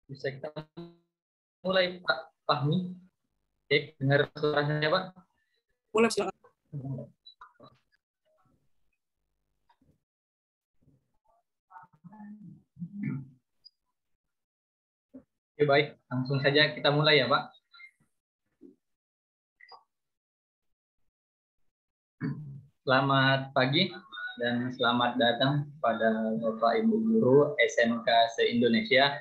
Bisa kita mulai Pak Fahmi. Oke, dengar suaranya Pak? Mulai, silakan. Oke, baik. Langsung saja kita mulai ya Pak. Selamat pagi dan selamat datang pada Bapak Ibu Guru SMK se-Indonesia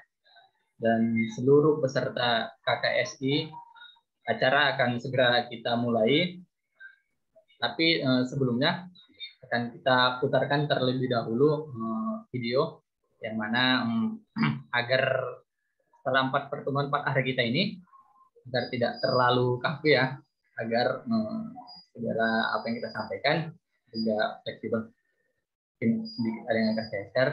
dan seluruh peserta KKSI. Acara akan segera kita mulai, tapi sebelumnya akan kita putarkan terlebih dahulu video yang mana agar setelah 4 pertemuan 4 hari kita ini agar tidak terlalu kaku ya, agar segala apa yang kita sampaikan juga fleksibel. Mungkin sedikit ada yang akan saya share.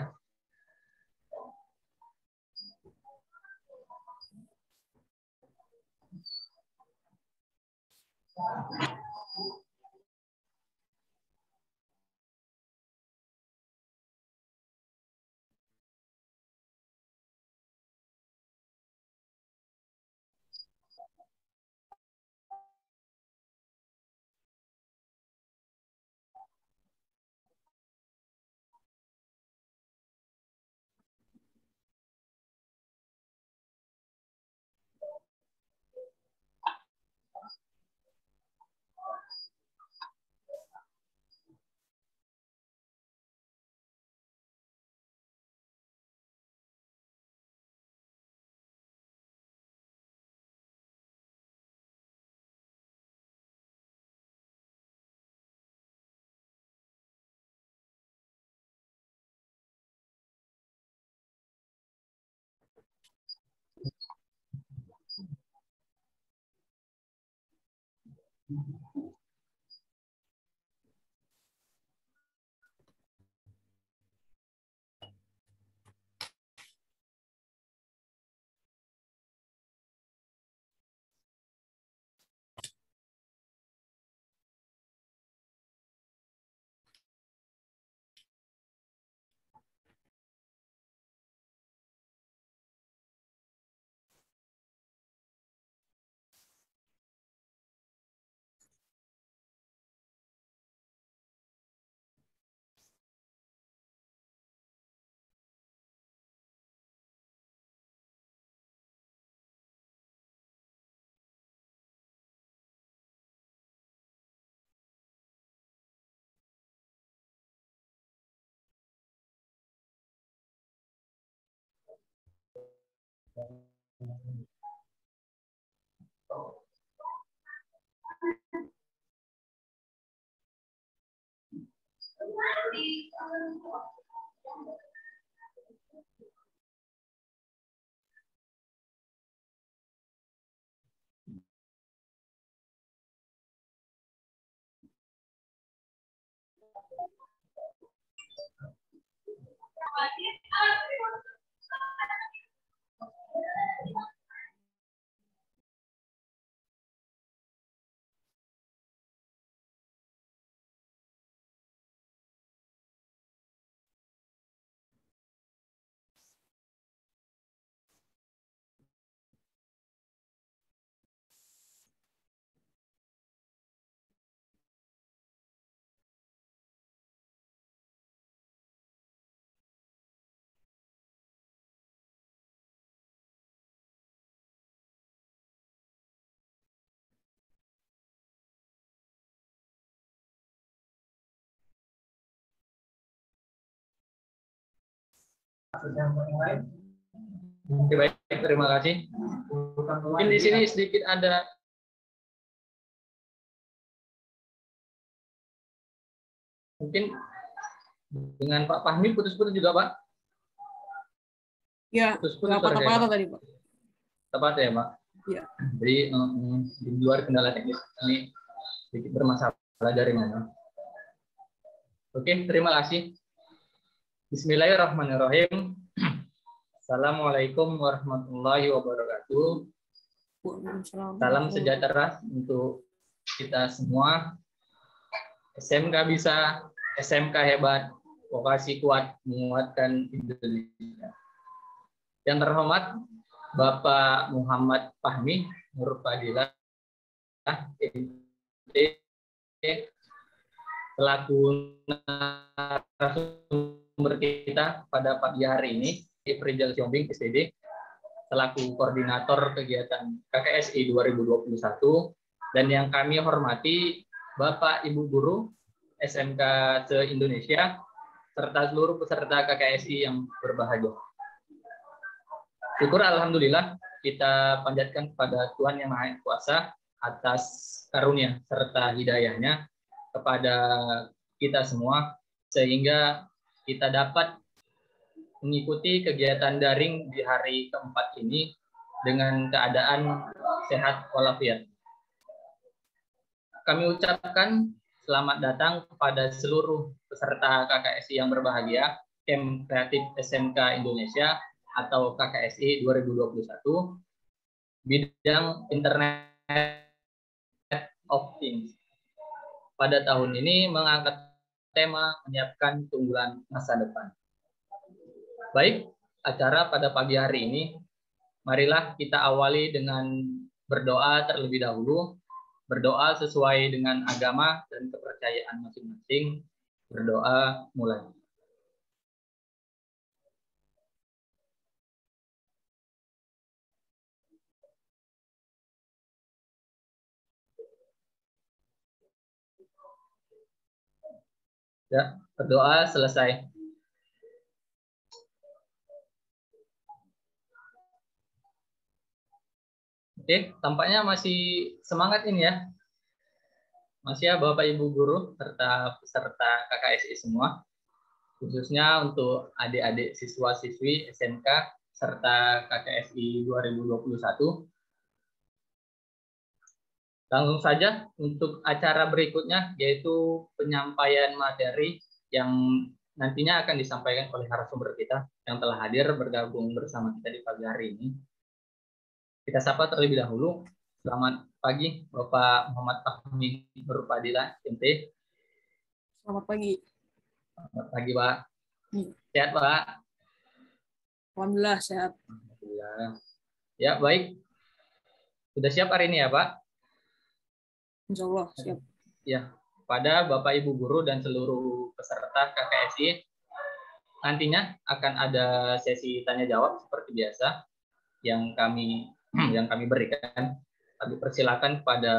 Oke, baik, terima kasih. Mungkin di sini sedikit ada mungkin dengan Pak Fahmi putus-putus juga Pak. Ya, Putus-putus patah-patah tadi Pak. Tepat ya Pak. Ya. Jadi di luar kendala teknis ini sedikit bermasalah jaringannya. Oke, terima kasih. Bismillahirrahmanirrahim. Assalamualaikum warahmatullahi wabarakatuh. Salam sejahtera untuk kita semua. SMK bisa, SMK hebat, vokasi kuat menguatkan Indonesia. Yang terhormat Bapak Muhammad Fahmi Nur Fadilah MT selaku narasumber kita pada pagi hari ini, Rizal Siombing SPD selaku koordinator kegiatan KKSI 2021, dan yang kami hormati Bapak Ibu Guru SMK se-Indonesia serta seluruh peserta KKSI yang berbahagia. Syukur alhamdulillah kita panjatkan kepada Tuhan Yang Maha Kuasa atas karunia serta hidayahnya kepada kita semua, sehingga kita dapat mengikuti kegiatan daring di hari keempat ini dengan keadaan sehat walafiat. Kami ucapkan selamat datang kepada seluruh peserta KKSI yang berbahagia, Camp Kreatif SMK Indonesia atau KKSI 2021, bidang Internet of Things. Pada tahun ini mengangkat tema menyiapkan keunggulan masa depan. Baik, acara pada pagi hari ini, marilah kita awali dengan berdoa terlebih dahulu. Berdoa sesuai dengan agama dan kepercayaan masing-masing. Berdoa mulai. Ya, berdoa selesai. Oke, tampaknya masih semangat ini ya. Masih ya Bapak Ibu Guru serta peserta KKSI semua. Khususnya untuk adik-adik siswa-siswi SMK serta KKSI 2021. Langsung saja untuk acara berikutnya, yaitu penyampaian materi yang nantinya akan disampaikan oleh narasumber kita yang telah hadir bergabung bersama kita di pagi hari ini. Kita sapa terlebih dahulu. Selamat pagi Bapak Muhammad Fahmi Nur Fadilah MT. Selamat pagi. Selamat pagi Pak. Sehat Pak? Alhamdulillah sehat. Alhamdulillah. Ya baik. Sudah siap hari ini ya Pak? Insya Allah siap. Ya, pada Bapak Ibu Guru dan seluruh peserta KKSI, nantinya akan ada sesi tanya jawab seperti biasa yang kami berikan. Kami persilakan kepada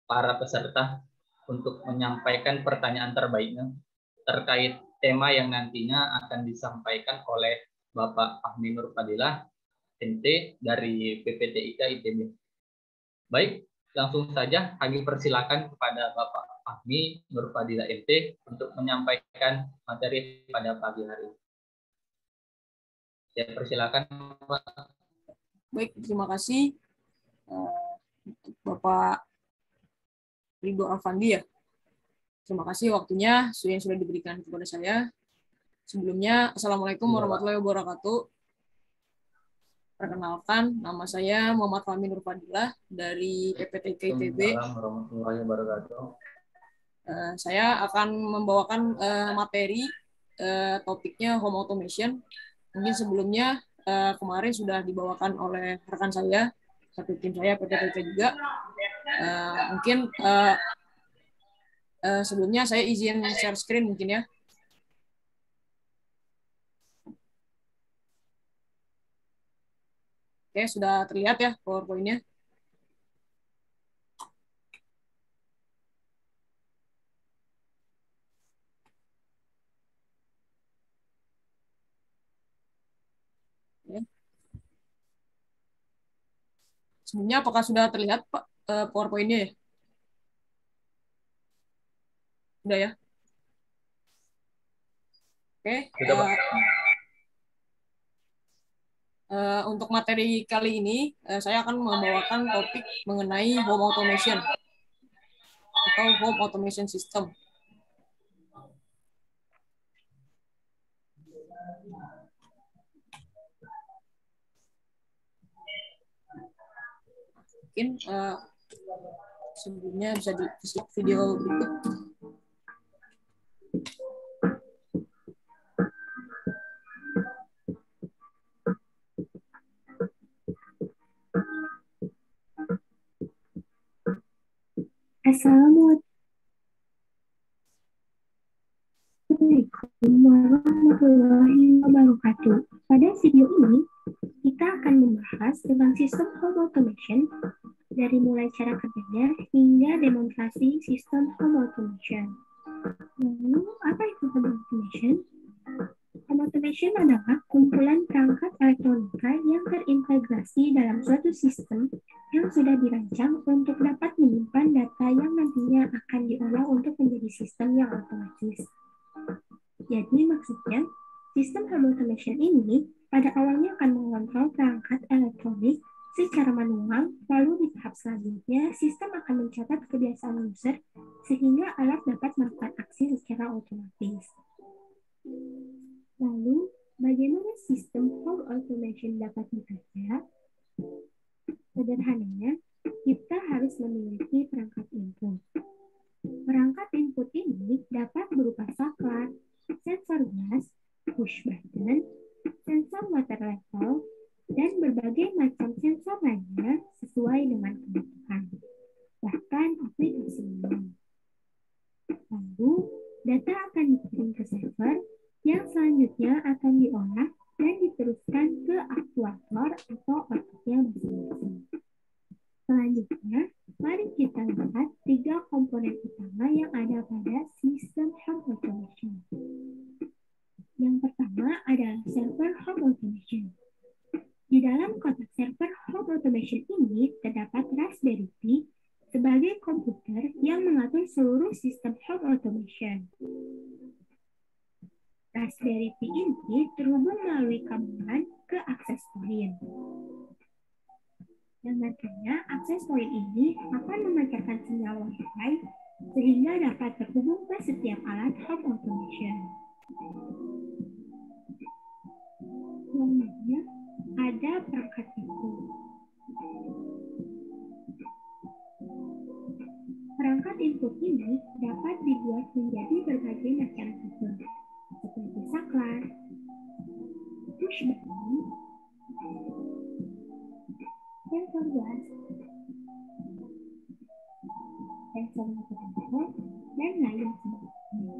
para peserta untuk menyampaikan pertanyaan terbaiknya terkait tema yang nantinya akan disampaikan oleh Bapak Fahmi Nur Fadilah MT dari PPTIK ITB. Baik, langsung saja kami persilakan kepada Bapak Fahmi Nur Fadilah MT untuk menyampaikan materi pada pagi hari ini. Saya persilakan Pak. Baik, terima kasih Bapak Ridho Alfandi ya. Terima kasih waktunya yang sudah diberikan kepada saya. Sebelumnya, Assalamualaikum warahmatullahi wabarakatuh. Perkenalkan, nama saya Muhammad Fahmi Nur Fadilah dari PPTIK ITB. Assalamualaikum warahmatullahi wabarakatuh. Saya akan membawakan materi topiknya home automation. Mungkin sebelumnya kemarin sudah dibawakan oleh rekan saya, satu tim saya PPTIK juga. Mungkin sebelumnya saya izin share screen mungkin ya. Oke, sudah terlihat ya PowerPoint-nya. Sebelumnya apakah sudah terlihat Pak PowerPoint-nya ya? Sudah ya? Oke. Untuk materi kali ini, saya akan membawakan topik mengenai home automation atau home automation system. Mungkin sebelumnya bisa di video berikut. Assalamualaikum warahmatullahi wabarakatuh. Pada video ini, kita akan membahas tentang sistem home automation dari mulai cara kerjanya hingga demonstrasi sistem home automation. Lalu, apa itu home automation? Home automation adalah kumpulan perangkat elektronika yang terintegrasi dalam suatu sistem yang sudah dirancang untuk dapat menyimpan data yang nantinya akan diolah untuk menjadi sistem yang otomatis. Jadi maksudnya, sistem home automation ini pada awalnya akan mengontrol perangkat elektronik secara manual, lalu di tahap selanjutnya sistem akan mencatat kebiasaan user sehingga alat dapat melakukan aksi secara otomatis. Lalu, bagaimana sistem home automation dapat bekerja? Sederhananya, kita harus memiliki perangkat input. Perangkat input ini dapat berupa saklar, sensor gas, push button, sensor water level, dan berbagai macam sensor lainnya sesuai dengan kebutuhan. Bahkan aplikasi ini. Lalu, data akan dikirim ke server yang selanjutnya akan diolah dan diteruskan ke aktuator atau outputnya masing-masing. Selanjutnya, mari kita lihat 3 komponen utama yang ada pada sistem home automation. Yang pertama adalah server home automation. Di dalam kotak server home automation ini terdapat Raspberry Pi sebagai komputer yang mengatur seluruh sistem home automation. Raspberry Pi ini terhubung melalui kabel ke akses point. Yang nantinya akses point ini akan memancarkan sinyal Wi-Fi sehingga dapat terhubung ke setiap alat home automation. Selanjutnya ada perangkat input. Perangkat input ini dapat dibuat menjadi berbagai macam tipe, seperti saklar, push button, sensor gas, sensor water, dan lain sebagainya.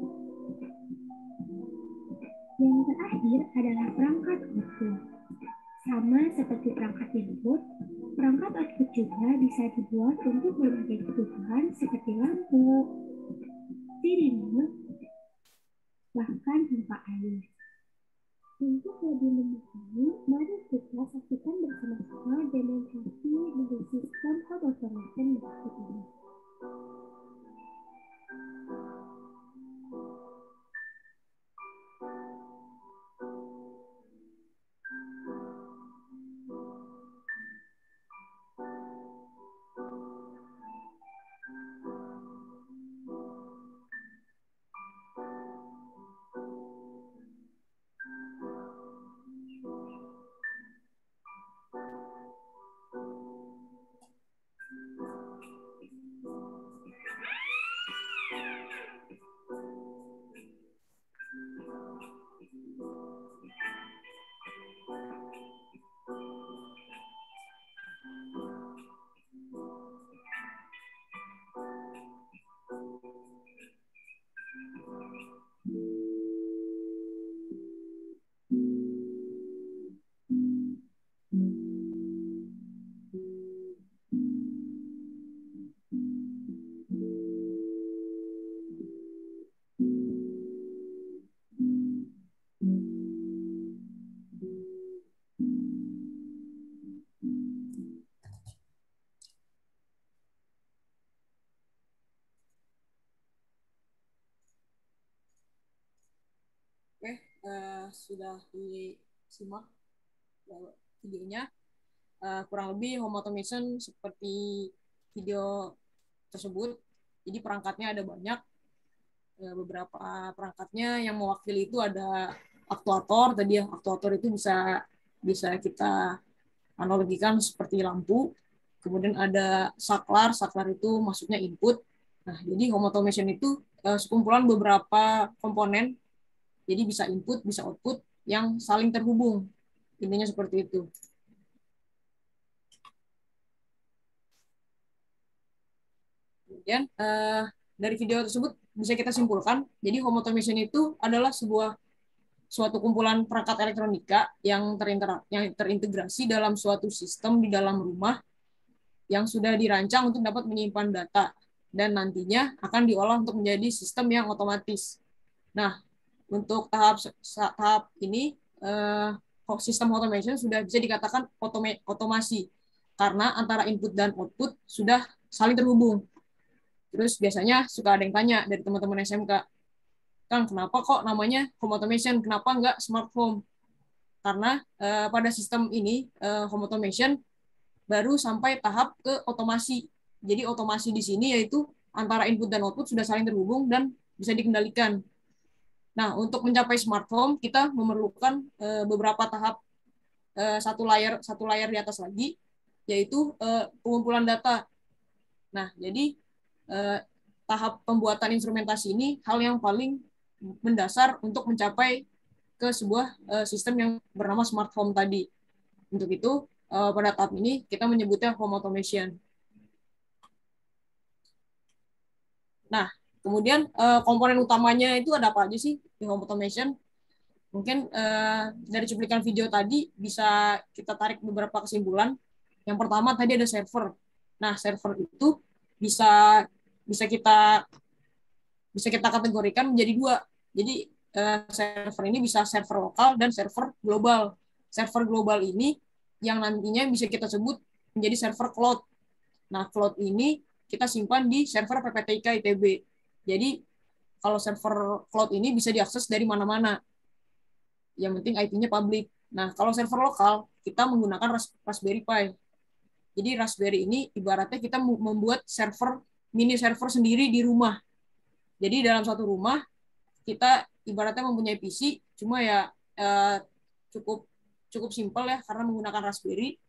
Yang terakhir adalah perangkat output. Sama seperti perangkat input, perangkat output juga bisa dibuat untuk berbagai kebutuhan seperti lampu, sirine, bahkan pompa air. Untuk lebih mengetahui, mari kita saksikan bersama-sama demonstrasi dari sistem home automation berikut ini. Oke, sudah disimak videonya. Kurang lebih home automation seperti video tersebut. Jadi perangkatnya ada banyak. Beberapa perangkatnya yang mewakili itu ada aktuator. Tadi yang aktuator itu bisa kita analogikan seperti lampu. Kemudian ada saklar. Saklar itu maksudnya input. Nah, jadi home automation itu sekumpulan beberapa komponen. Jadi bisa input, bisa output yang saling terhubung. Intinya seperti itu. Kemudian dari video tersebut bisa kita simpulkan, jadi home automation itu adalah suatu kumpulan perangkat elektronika yang terintegrasi dalam suatu sistem di dalam rumah yang sudah dirancang untuk dapat menyimpan data dan nantinya akan diolah untuk menjadi sistem yang otomatis. Nah, untuk tahap ini sistem automation sudah bisa dikatakan otomasi karena antara input dan output sudah saling terhubung. Terus biasanya suka ada yang tanya dari teman-teman SMK, Kang, kenapa kok namanya home automation? Kenapa nggak smart home? Karena pada sistem ini home automation baru sampai tahap ke otomasi. Jadi otomasi di sini yaitu antara input dan output sudah saling terhubung dan bisa dikendalikan. Nah, untuk mencapai smart home kita memerlukan beberapa tahap satu layar di atas lagi, yaitu pengumpulan data. Nah, jadi tahap pembuatan instrumentasi ini hal yang paling mendasar untuk mencapai ke sebuah sistem yang bernama smart home tadi. Untuk itu, pada tahap ini kita menyebutnya home automation. Nah, kemudian komponen utamanya itu ada apa aja sih di home automation? Mungkin dari cuplikan video tadi bisa kita tarik beberapa kesimpulan. Yang pertama tadi ada server. Nah, server itu bisa kita kategorikan menjadi dua. Jadi server ini bisa server lokal dan server global. Server global ini yang nantinya bisa kita sebut menjadi server cloud. Nah, cloud ini kita simpan di server PPTIK ITB. Jadi kalau server cloud ini bisa diakses dari mana-mana. Yang penting IP-nya public. Nah, kalau server lokal kita menggunakan Raspberry Pi. Jadi Raspberry ini ibaratnya kita membuat mini server sendiri di rumah. Jadi dalam satu rumah kita ibaratnya mempunyai PC, cuma ya cukup simpel ya karena menggunakan Raspberry.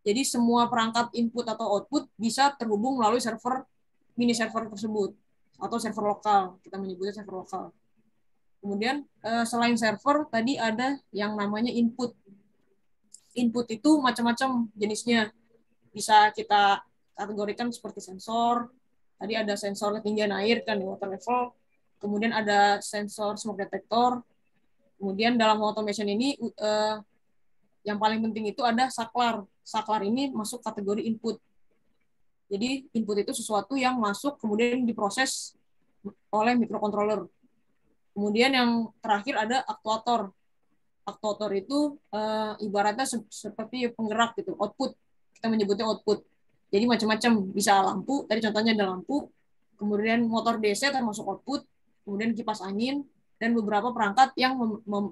Jadi semua perangkat input atau output bisa terhubung melalui mini server tersebut atau server lokal. Kita menyebutnya server lokal. Kemudian selain server tadi ada yang namanya input. Input itu macam-macam jenisnya. Bisa kita kategorikan seperti sensor. Tadi ada sensor ketinggian air kan di water level. Kemudian ada sensor smoke detector. Kemudian dalam automation ini yang paling penting itu ada saklar. Saklar ini masuk kategori input. Jadi input itu sesuatu yang masuk kemudian diproses oleh microcontroller. Kemudian yang terakhir ada aktuator. Aktuator itu ibaratnya seperti penggerak gitu, output. Kita menyebutnya output. Jadi macam-macam, bisa lampu, tadi contohnya ada lampu, kemudian motor DC termasuk output, kemudian kipas angin, dan beberapa perangkat yang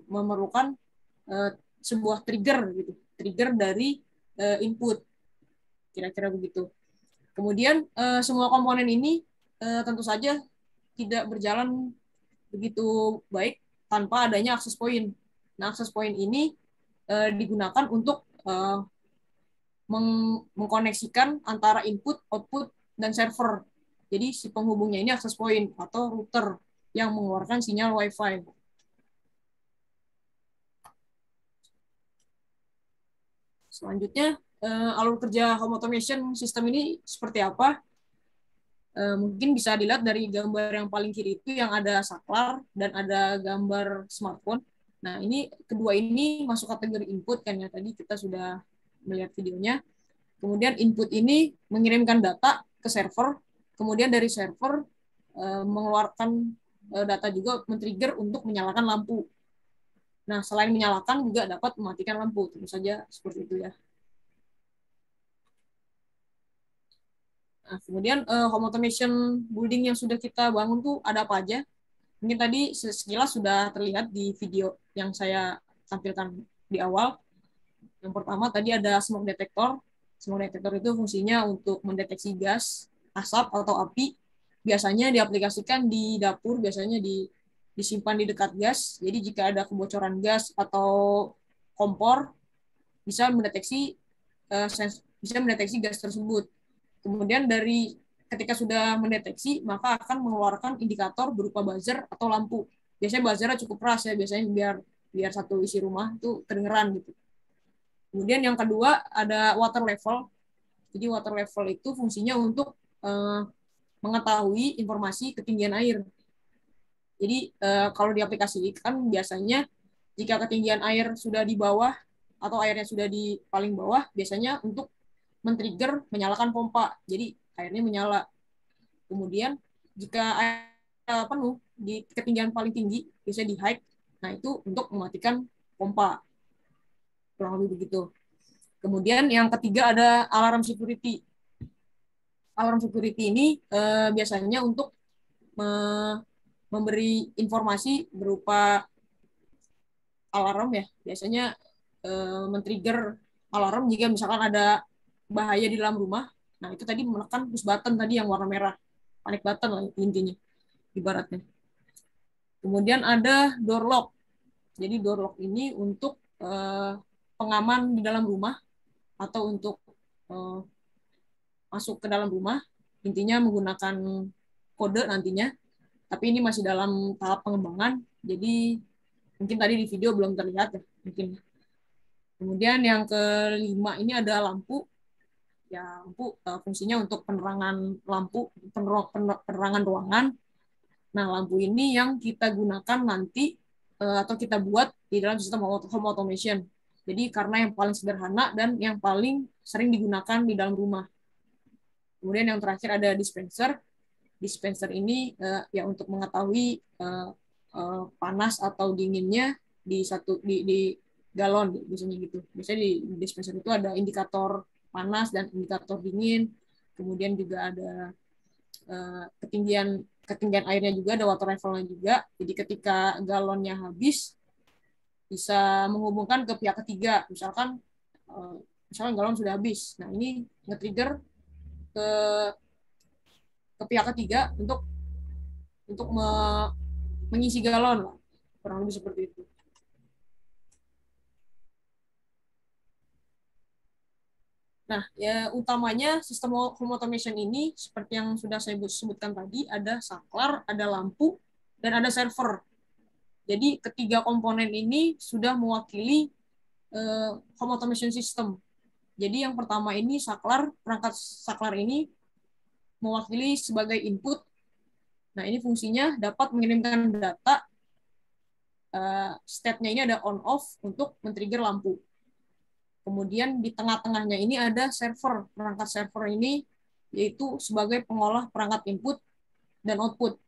memerlukan sebuah trigger gitu, trigger dari input. Kira-kira begitu. Kemudian semua komponen ini tentu saja tidak berjalan begitu baik tanpa adanya access point. Nah, access point ini digunakan untuk mengkoneksikan antara input, output, dan server. Jadi si penghubungnya ini access point atau router yang mengeluarkan sinyal Wi-Fi. Selanjutnya, alur kerja home automation sistem ini seperti apa? Mungkin bisa dilihat dari gambar yang paling kiri itu yang ada saklar dan ada gambar smartphone. Nah, ini kedua ini masuk kategori input kan ya, tadi kita sudah melihat videonya. Kemudian input ini mengirimkan data ke server, kemudian dari server mengeluarkan data juga men-trigger untuk menyalakan lampu. Nah, selain menyalakan juga dapat mematikan lampu, tentu saja seperti itu ya. Nah, kemudian home automation building yang sudah kita bangun tuh ada apa aja? Mungkin tadi sekilas sudah terlihat di video yang saya tampilkan di awal. Yang pertama tadi ada smoke detector. Smoke detector itu fungsinya untuk mendeteksi gas, asap atau api. Biasanya diaplikasikan di dapur, biasanya disimpan di dekat gas. Jadi jika ada kebocoran gas atau kompor, bisa mendeteksi gas tersebut. Kemudian ketika sudah mendeteksi, maka akan mengeluarkan indikator berupa buzzer atau lampu. Biasanya buzzernya cukup keras ya, biasanya biar satu isi rumah itu kedengeran gitu. Kemudian yang kedua ada water level. Jadi water level itu fungsinya untuk mengetahui informasi ketinggian air. Jadi kalau di aplikasi kan biasanya jika ketinggian air sudah di bawah atau airnya sudah di paling bawah, biasanya untuk men-trigger menyalakan pompa. Jadi airnya menyala. Kemudian jika air penuh di ketinggian paling tinggi, biasanya di high, nah itu untuk mematikan pompa. Kurang lebih begitu. Kemudian yang ketiga ada alarm security. Alarm security ini biasanya untuk memberi informasi berupa alarm ya. Biasanya men-trigger alarm jika misalkan ada bahaya di dalam rumah. Nah, itu tadi menekan push button tadi yang warna merah. Panic button lah intinya, ibaratnya. Kemudian ada door lock. Jadi door lock ini untuk pengaman di dalam rumah atau untuk masuk ke dalam rumah. Intinya menggunakan kode nantinya. Tapi ini masih dalam tahap pengembangan. Jadi mungkin tadi di video belum terlihat ya. Mungkin. Kemudian yang kelima ini ada lampu. Ya, lampu fungsinya untuk penerangan lampu, penerangan ruangan. Nah, lampu ini yang kita gunakan nanti atau kita buat di dalam sistem home automation. Jadi karena yang paling sederhana dan yang paling sering digunakan di dalam rumah. Kemudian yang terakhir ada dispenser. Dispenser ini ya untuk mengetahui panas atau dinginnya di galon biasanya gitu. Biasanya di dispenser itu ada indikator panas dan indikator dingin. Kemudian juga ada ketinggian airnya juga, ada water levelnya juga. Jadi ketika galonnya habis bisa menghubungkan ke pihak ketiga. Misalkan galon sudah habis. Nah, ini nge-trigger ke pihak ketiga untuk mengisi galon lah. Kurang lebih seperti itu. Nah, ya utamanya sistem home automation ini seperti yang sudah saya sebutkan tadi, ada saklar, ada lampu, dan ada server. Jadi ketiga komponen ini sudah mewakili home automation system. Jadi yang pertama ini saklar, perangkat saklar ini mewakili sebagai input. Nah, ini fungsinya dapat mengirimkan data. Step-nya ini ada on off untuk men-trigger lampu. Kemudian di tengah-tengahnya ini ada server. Perangkat server ini yaitu sebagai pengolah perangkat input dan output.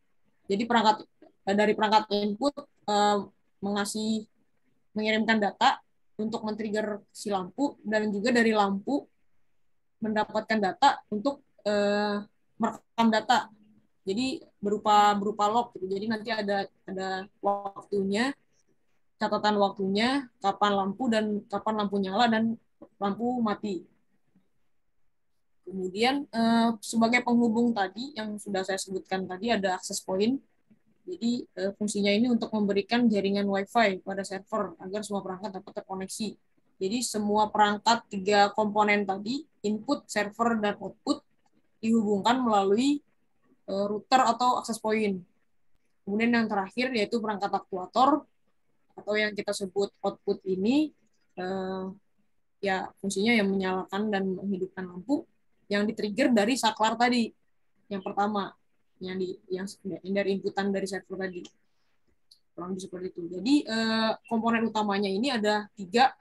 Jadi dari perangkat input mengirimkan data untuk men-trigger si lampu, dan juga dari lampu mendapatkan data untuk merekam data. Jadi berupa log gitu. Jadi nanti ada waktunya, catatan waktunya, kapan lampu nyala dan lampu mati. Kemudian sebagai penghubung tadi yang sudah saya sebutkan tadi ada access point. Jadi fungsinya ini untuk memberikan jaringan Wi-Fi pada server agar semua perangkat dapat terkoneksi. Jadi semua perangkat 3 komponen tadi, input, server, dan output, dihubungkan melalui router atau access point. Kemudian yang terakhir yaitu perangkat aktuator, atau yang kita sebut output ini, ya fungsinya yang menyalakan dan menghidupkan lampu, yang di-trigger dari saklar tadi, yang pertama, yang dari inputan dari server tadi. Kurang lebih seperti itu. Jadi komponen utamanya ini ada 3,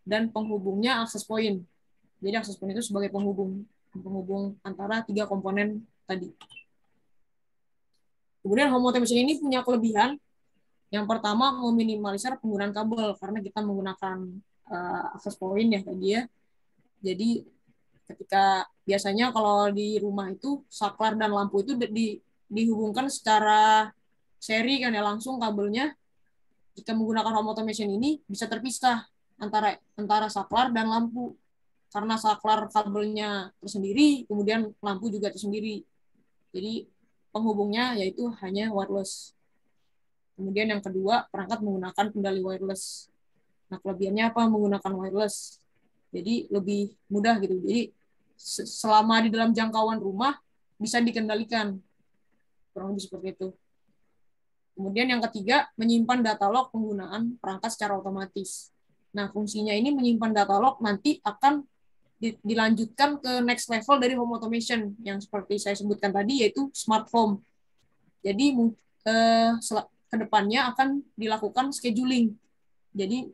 dan penghubungnya access point. Jadi access point itu sebagai penghubung antara 3 komponen tadi. Kemudian home automation ini punya kelebihan. Yang pertama, meminimalisir penggunaan kabel karena kita menggunakan access point ya tadi ya. Jadi ketika biasanya kalau di rumah itu saklar dan lampu itu dihubungkan secara seri kan ya, langsung kabelnya. Jika menggunakan home automation ini bisa terpisah antara saklar dan lampu, karena saklar kabelnya tersendiri, kemudian lampu juga tersendiri. Jadi penghubungnya yaitu hanya wireless. Kemudian yang kedua, perangkat menggunakan kendali wireless. Nah, kelebihannya apa menggunakan wireless? Jadi lebih mudah gitu. Jadi selama di dalam jangkauan rumah bisa dikendalikan. Kurang lebih seperti itu. Kemudian yang ketiga, menyimpan data log penggunaan perangkat secara otomatis. Nah, fungsinya ini menyimpan data log nanti akan dilanjutkan ke next level dari home automation yang seperti saya sebutkan tadi, yaitu smart home. Jadi ke depannya akan dilakukan scheduling. Jadi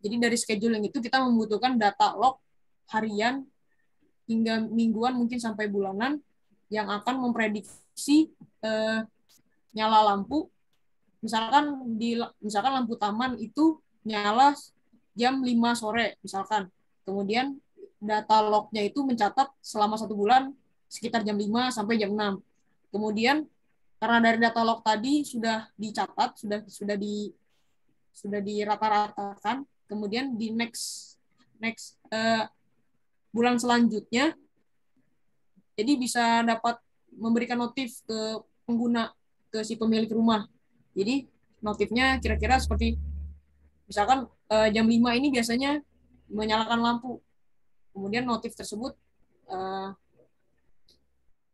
dari scheduling itu kita membutuhkan data log harian hingga mingguan, mungkin sampai bulanan, yang akan memprediksi nyala lampu. Misalkan lampu taman itu nyala jam 5 sore misalkan. Kemudian data lognya itu mencatat selama 1 bulan sekitar jam 5 sampai jam 6. Kemudian karena dari data log tadi sudah dicatat, sudah dirata-ratakan, kemudian di next bulan selanjutnya, jadi bisa dapat memberikan notif ke pengguna, ke si pemilik rumah. Jadi notifnya kira-kira seperti misalkan jam 5 ini biasanya menyalakan lampu. Kemudian notif tersebut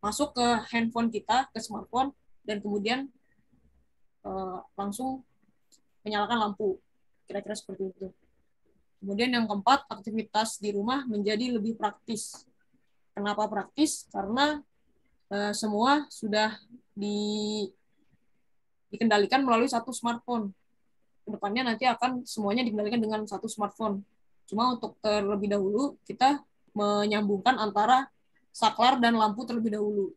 masuk ke handphone kita, ke smartphone, dan kemudian langsung menyalakan lampu. Kira-kira seperti itu. Kemudian yang keempat, aktivitas di rumah menjadi lebih praktis. Kenapa praktis? Karena semua sudah dikendalikan melalui satu smartphone. Kedepannya nanti akan semuanya dikendalikan dengan satu smartphone. Cuma untuk terlebih dahulu, kita menyambungkan antara saklar dan lampu terlebih dahulu.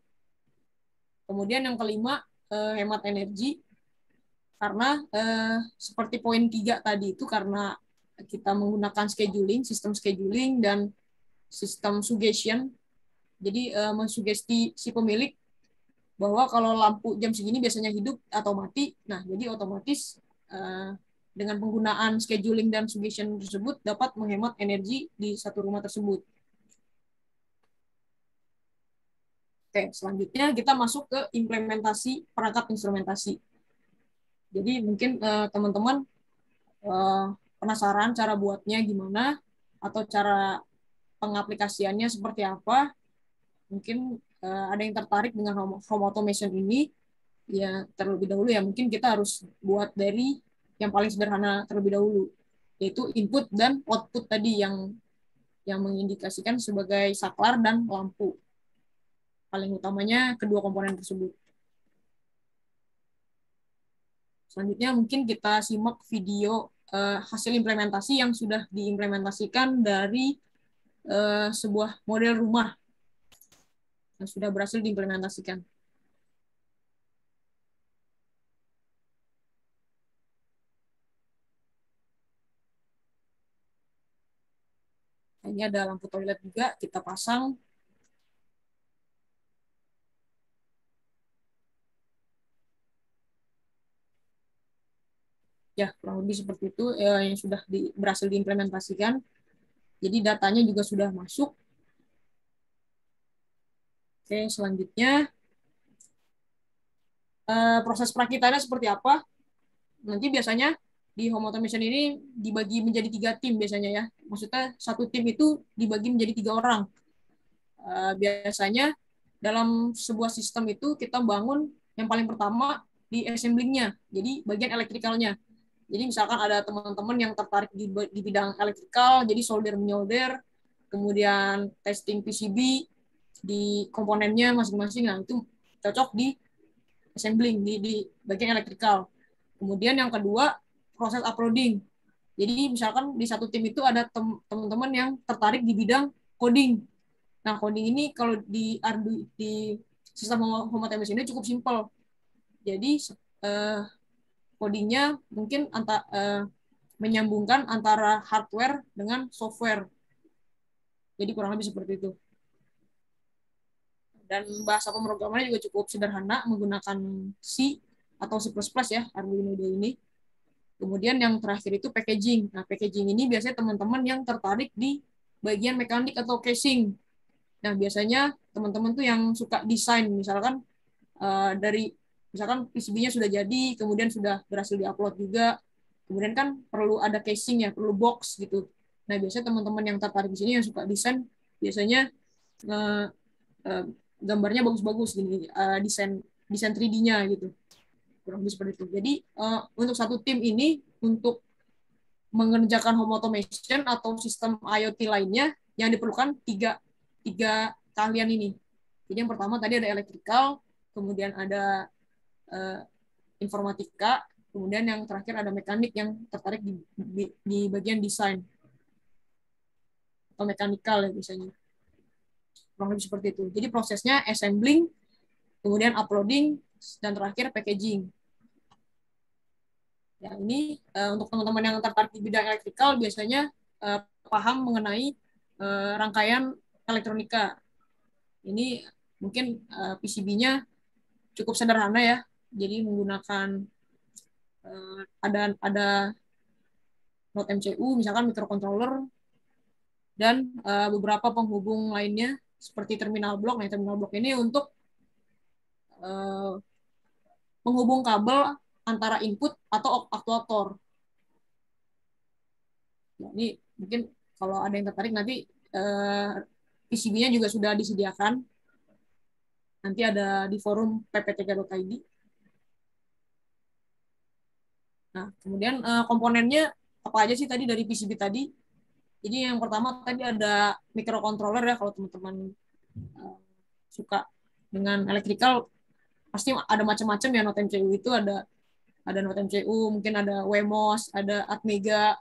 Kemudian yang kelima, hemat energi. Karena seperti poin 3 tadi itu, karena kita menggunakan scheduling, sistem scheduling, dan sistem suggestion. Jadi mensugesti si pemilik bahwa kalau lampu jam segini biasanya hidup atau mati. Nah, jadi otomatis dengan penggunaan scheduling dan suggestion tersebut dapat menghemat energi di satu rumah tersebut. Oke, selanjutnya kita masuk ke implementasi perangkat instrumentasi. Jadi mungkin teman-teman penasaran cara buatnya gimana, atau cara pengaplikasiannya seperti apa. Mungkin ada yang tertarik dengan home automation ini, ya terlebih dahulu ya mungkin kita harus buat dari yang paling sederhana terlebih dahulu, yaitu input dan output tadi yang mengindikasikan sebagai saklar dan lampu. Paling utamanya kedua komponen tersebut. Selanjutnya mungkin kita simak video hasil implementasi yang sudah diimplementasikan dari sebuah model rumah yang sudah berhasil diimplementasikan. Ini ada lampu toilet juga, kita pasang. Ya, kurang lebih seperti itu yang sudah berhasil diimplementasikan. Jadi datanya juga sudah masuk. Oke, selanjutnya proses perakitannya seperti apa? Nanti biasanya di home automation ini dibagi menjadi 3 tim biasanya ya. Maksudnya satu tim itu dibagi menjadi 3 orang. Biasanya dalam sebuah sistem itu kita bangun yang paling pertama di assembling-nya, jadi bagian elektrikalnya. Jadi misalkan ada teman-teman yang tertarik di bidang elektrikal, jadi solder-menyolder, kemudian testing PCB di komponennya masing-masing, nah itu cocok di assembling, di bagian elektrikal. Kemudian yang kedua, proses uploading. Jadi misalkan di satu tim itu ada teman-teman yang tertarik di bidang coding. Nah, coding ini kalau di sistem home automation ini cukup simpel. Jadi codingnya mungkin menyambungkan antara hardware dengan software. Jadi kurang lebih seperti itu. Dan bahasa pemrogramannya juga cukup sederhana, menggunakan C atau C++ ya, Arduino IDE ini. Kemudian yang terakhir itu packaging. Nah, packaging ini biasanya teman-teman yang tertarik di bagian mekanik atau casing. Nah, biasanya teman-teman tuh yang suka desain, misalkan misalkan PCB-nya sudah jadi, kemudian sudah berhasil diupload juga, kemudian kan perlu ada casing ya, perlu box gitu. Nah, biasanya teman-teman yang tertarik di sini yang suka desain, biasanya gambarnya bagus-bagus gini, desain 3D-nya gitu. Kurang lebih seperti itu. Jadi untuk satu tim ini untuk mengerjakan home automation atau sistem IoT lainnya, yang diperlukan tiga keahlian ini. Jadi yang pertama tadi ada electrical, kemudian ada informatika, kemudian yang terakhir ada mekanik yang tertarik di bagian desain atau mekanikal ya biasanya. Kurang lebih seperti itu. Jadi prosesnya assembling, kemudian uploading, dan terakhir packaging. Ya, ini untuk teman-teman yang tertarik di bidang elektrikal biasanya paham mengenai rangkaian elektronika. Ini mungkin PCB-nya cukup sederhana ya. Jadi menggunakan ada node MCU, misalkan microcontroller, dan beberapa penghubung lainnya seperti terminal blok. Nah, terminal blok ini untuk menghubung kabel antara input atau aktuator. Nah, ini mungkin kalau ada yang tertarik nanti PCB-nya juga sudah disediakan. Nanti ada di forum pp3.id. Nah, kemudian komponennya apa aja sih tadi dari PCB tadi? Jadi yang pertama tadi ada microcontroller ya, kalau teman-teman suka dengan elektrikal pasti ada macam-macam ya. Node MCU itu ada Node MCU, mungkin ada Wemos, ada Atmega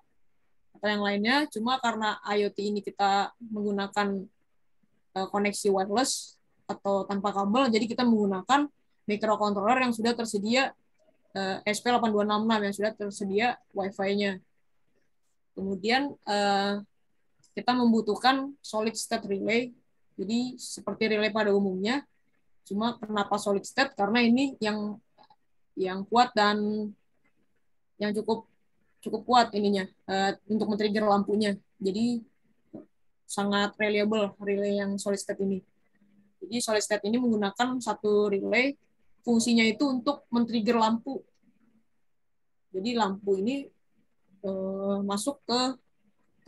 atau yang lainnya. Cuma karena IoT ini kita menggunakan koneksi wireless atau tanpa kabel, jadi kita menggunakan microcontroller yang sudah tersedia SP8266 yang sudah tersedia Wi-Fi-nya. Kemudian kita membutuhkan solid state relay. Jadi seperti relay pada umumnya. Cuma kenapa solid state? Karena ini yang kuat dan yang cukup kuat ininya untuk men-trigger lampunya. Jadi sangat reliable relay yang solid state ini. Jadi solid state ini menggunakan satu relay, fungsinya itu untuk men-trigger lampu. Jadi lampu ini masuk ke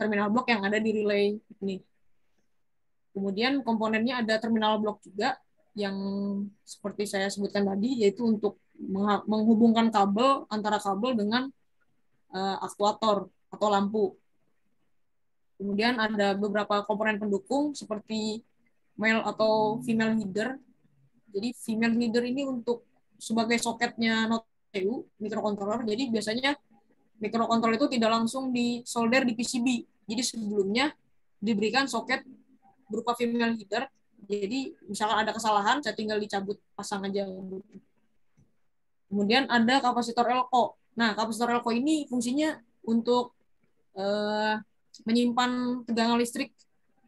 terminal blok yang ada di relay ini. Kemudian komponennya ada terminal blok juga yang seperti saya sebutkan tadi, yaitu untuk menghubungkan kabel antara kabel dengan aktuator atau lampu. Kemudian ada beberapa komponen pendukung seperti male atau female header. Jadi female header ini untuk sebagai soketnya node MCU microcontroller. Jadi biasanya microcontroller itu tidak langsung disolder di PCB. Jadi sebelumnya diberikan soket berupa female header. Jadi misalkan ada kesalahan, saya tinggal dicabut, pasang aja. Kemudian ada kapasitor elko. Nah, kapasitor elko ini fungsinya untuk menyimpan tegangan listrik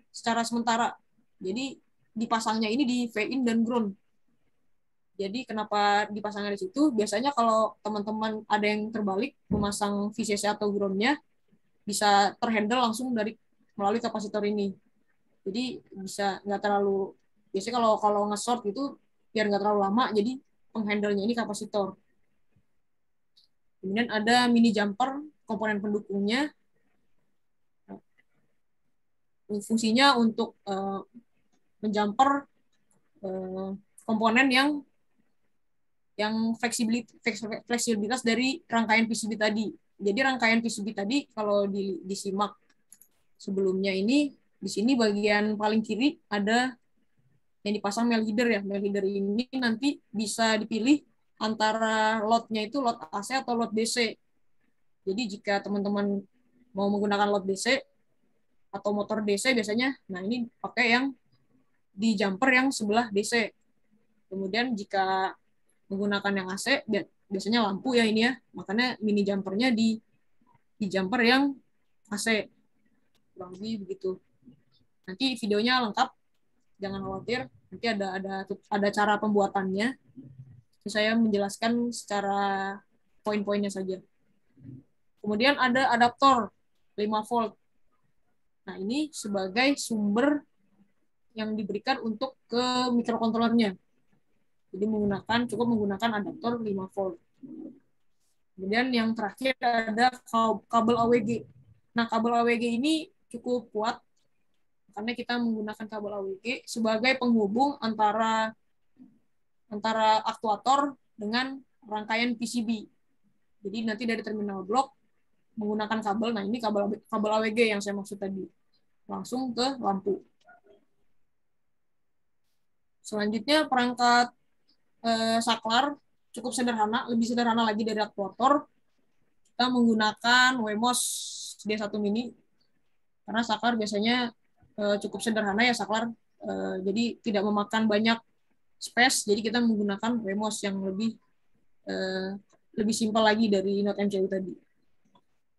secara sementara. Jadi dipasangnya ini di V-in dan ground. Jadi kenapa dipasangnya di situ? Biasanya kalau teman-teman ada yang terbalik memasang VCC atau ground-nya bisa terhandle langsung melalui kapasitor ini. Jadi bisa nggak terlalu, biasanya kalau nge-short itu biar nggak terlalu lama, jadi penghandle-nya ini kapasitor. Kemudian ada mini jumper, komponen pendukungnya. Fungsinya untuk menjumper komponen yang fleksibilitas dari rangkaian PCB tadi. Jadi rangkaian PCB tadi kalau disimak sebelumnya ini, di sini bagian paling kiri ada yang dipasang male header ya. Male header ini nanti bisa dipilih antara load-nya itu load AC atau load DC. Jadi jika teman-teman mau menggunakan load DC atau motor DC biasanya, nah ini pakai yang di jumper yang sebelah DC. Kemudian jika menggunakan yang AC, biasanya lampu ya ini ya, makanya mini jumpernya di jumper yang AC. Kurang lebih begitu. Nanti videonya lengkap, jangan khawatir. Nanti ada cara pembuatannya. Saya menjelaskan secara poin-poinnya saja. Kemudian ada adaptor 5 volt. Nah, ini sebagai sumber yang diberikan untuk ke microcontrollernya. Jadi cukup menggunakan adaptor 5 volt. Kemudian yang terakhir ada kabel AWG. Nah, kabel AWG ini cukup kuat karena kita menggunakan kabel AWG sebagai penghubung antara aktuator dengan rangkaian PCB. Jadi nanti dari terminal blok menggunakan kabel. Nah, ini kabel AWG yang saya maksud tadi. langsung ke lampu. Selanjutnya perangkat saklar cukup sederhana, lebih sederhana lagi dari aktuator. Kita menggunakan Wemos D1 Mini karena saklar biasanya cukup sederhana ya saklar, jadi tidak memakan banyak space, jadi kita menggunakan Wemos yang lebih simpel lagi dari Note MCU tadi.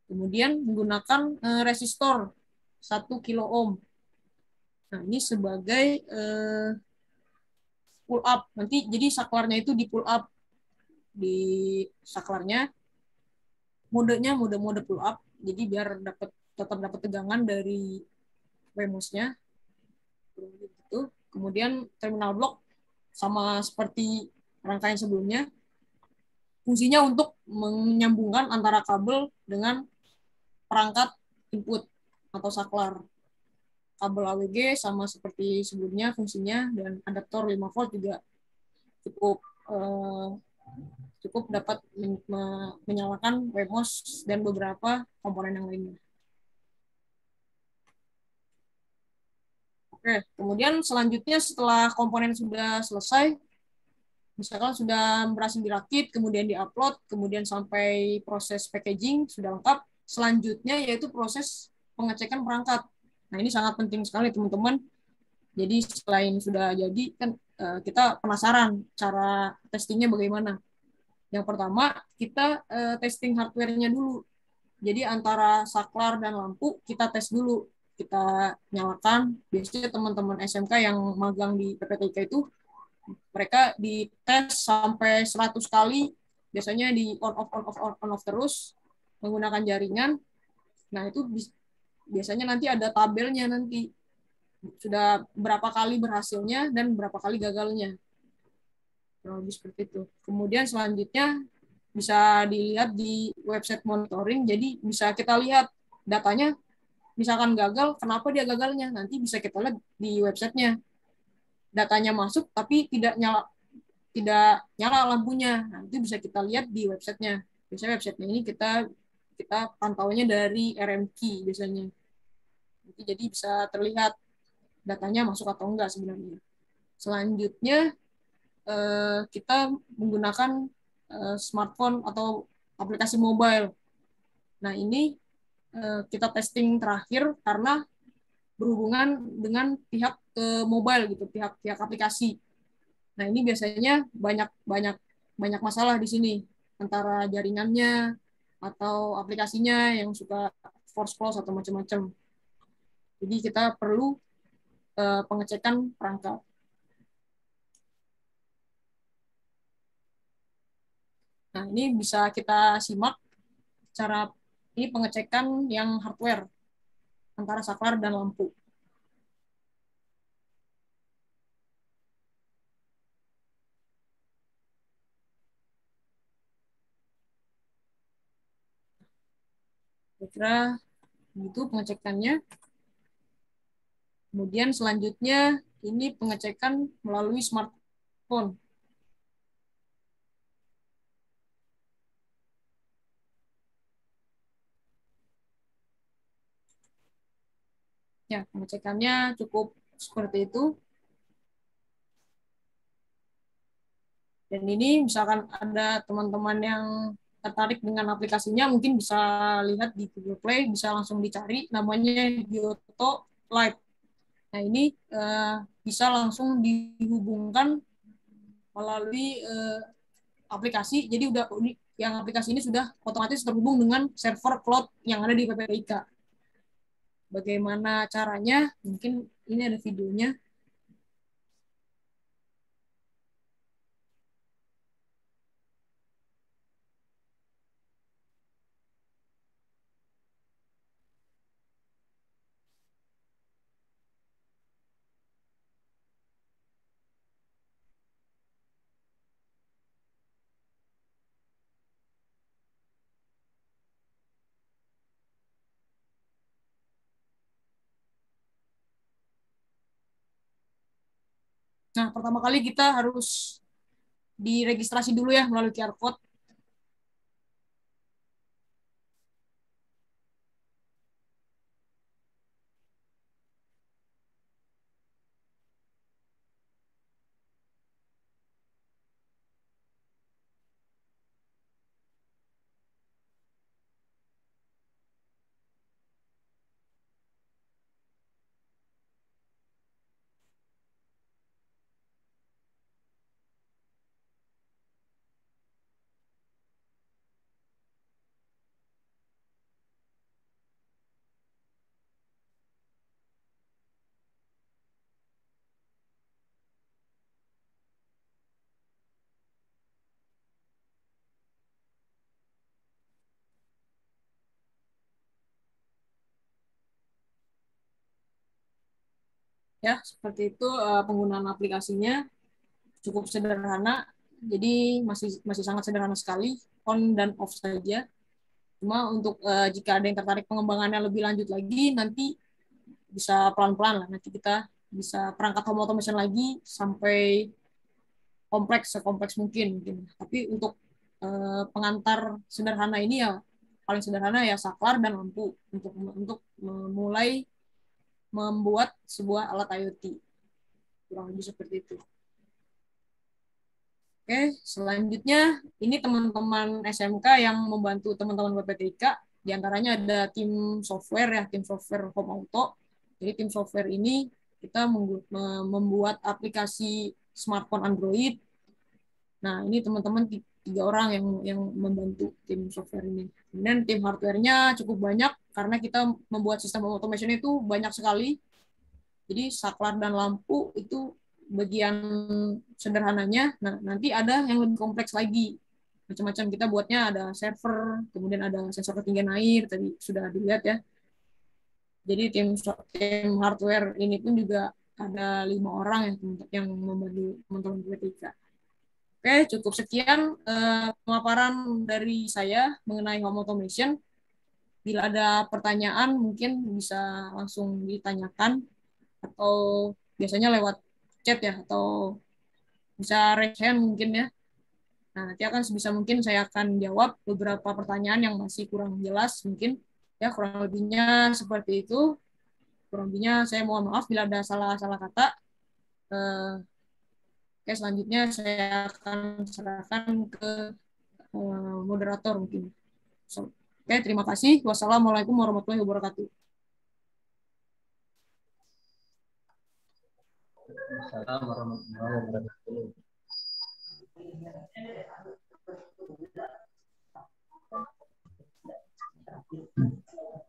Kemudian menggunakan resistor 1 kilo ohm. Nah, ini sebagai pull up. Nanti jadi saklarnya itu di pull up. Di saklarnya modenya mode pull up. Jadi biar tetap dapat tegangan dari Wemos-nya. Gitu. Kemudian terminal block sama seperti rangkaian sebelumnya. Fungsinya untuk menyambungkan antara kabel dengan perangkat input atau saklar. Kabel AWG sama seperti sebelumnya fungsinya, dan adaptor 5 volt juga cukup dapat menyalakan Wemos dan beberapa komponen yang lainnya. Oke, kemudian selanjutnya setelah komponen sudah selesai, misalkan sudah berhasil dirakit, kemudian diupload, kemudian sampai proses packaging sudah lengkap, selanjutnya yaitu proses pengecekan perangkat. Nah, ini sangat penting sekali teman-teman. Jadi selain sudah jadi, kan kita penasaran cara testingnya bagaimana. Yang pertama, kita testing hardware-nya dulu. Jadi antara saklar dan lampu kita tes dulu. Kita nyalakan. Biasanya teman-teman SMK yang magang di PPTK itu, mereka dites sampai 100 kali. Biasanya di on off terus menggunakan jaringan. Nah, itu biasanya nanti ada tabelnya nanti. Sudah berapa kali berhasilnya dan berapa kali gagalnya. Lebih seperti itu. Kemudian selanjutnya bisa dilihat di website monitoring, jadi bisa kita lihat datanya, misalkan gagal, kenapa dia gagalnya, nanti bisa kita lihat di websitenya. Datanya masuk tapi tidak nyala lampunya, nanti bisa kita lihat di websitenya. Biasanya websitenya ini kita pantaunya dari RMKey biasanya. Jadi bisa terlihat datanya masuk atau enggak sebenarnya. Selanjutnya kita menggunakan smartphone atau aplikasi mobile. Nah, ini kita testing terakhir karena berhubungan dengan pihak mobile gitu, pihak aplikasi. Nah, ini biasanya banyak masalah di sini antara jaringannya atau aplikasinya yang suka force close atau macam-macam. Jadi kita perlu pengecekan perangkat. Nah, ini bisa kita simak cara ini pengecekan yang hardware antara saklar dan lampu. Kira-kira itu pengecekannya. Kemudian selanjutnya ini pengecekan melalui smartphone. Ya, pengecekannya cukup seperti itu. Dan ini misalkan ada teman-teman yang tertarik dengan aplikasinya, mungkin bisa lihat di Google Play, bisa langsung dicari, namanya Giotto Live. Nah, ini bisa langsung dihubungkan melalui aplikasi, jadi udah yang aplikasi ini sudah otomatis terhubung dengan server cloud yang ada di PPTIK. Bagaimana caranya? Mungkin ini ada videonya. Nah, pertama kali kita harus diregistrasi dulu ya melalui QR code. ya seperti itu. Penggunaan aplikasinya cukup sederhana, jadi masih sangat sederhana sekali, on dan off saja. Cuma untuk jika ada yang tertarik pengembangannya lebih lanjut lagi, nanti bisa pelan-pelan lah. Nanti kita bisa perangkat home automation lagi sampai sekompleks mungkin. Tapi untuk pengantar sederhana ini ya paling sederhana ya saklar dan lampu untuk memulai membuat sebuah alat IoT. Kurang lebih seperti itu. Oke, selanjutnya ini teman-teman SMK yang membantu teman-teman PPTIK. Di antaranya ada tim software ya, tim software Home Auto. Jadi tim software ini kita membuat aplikasi smartphone Android. Nah, ini teman-teman 3 orang yang membantu tim software ini. Kemudian tim hardware-nya cukup banyak karena kita membuat sistem automation itu banyak sekali. Jadi saklar dan lampu itu bagian sederhananya. Nah, nanti ada yang lebih kompleks lagi. Macam-macam kita buatnya ada server, kemudian ada sensor ketinggian air, tadi sudah dilihat ya. Jadi tim hardware ini pun juga ada 5 orang yang membantu teman-teman PPTIK. Oke, cukup sekian pemaparan dari saya mengenai home automation. Bila ada pertanyaan mungkin bisa langsung ditanyakan atau biasanya lewat chat ya, atau bisa raise hand mungkin ya. Nah, nanti akan sebisa mungkin saya akan jawab beberapa pertanyaan yang masih kurang jelas mungkin. Ya, kurang lebihnya seperti itu. Kurang lebihnya saya mohon maaf bila ada salah-salah kata. Oke, selanjutnya saya akan serahkan ke moderator mungkin. Oke, terima kasih. Wassalamualaikum warahmatullahi wabarakatuh. Assalamualaikum warahmatullahi wabarakatuh.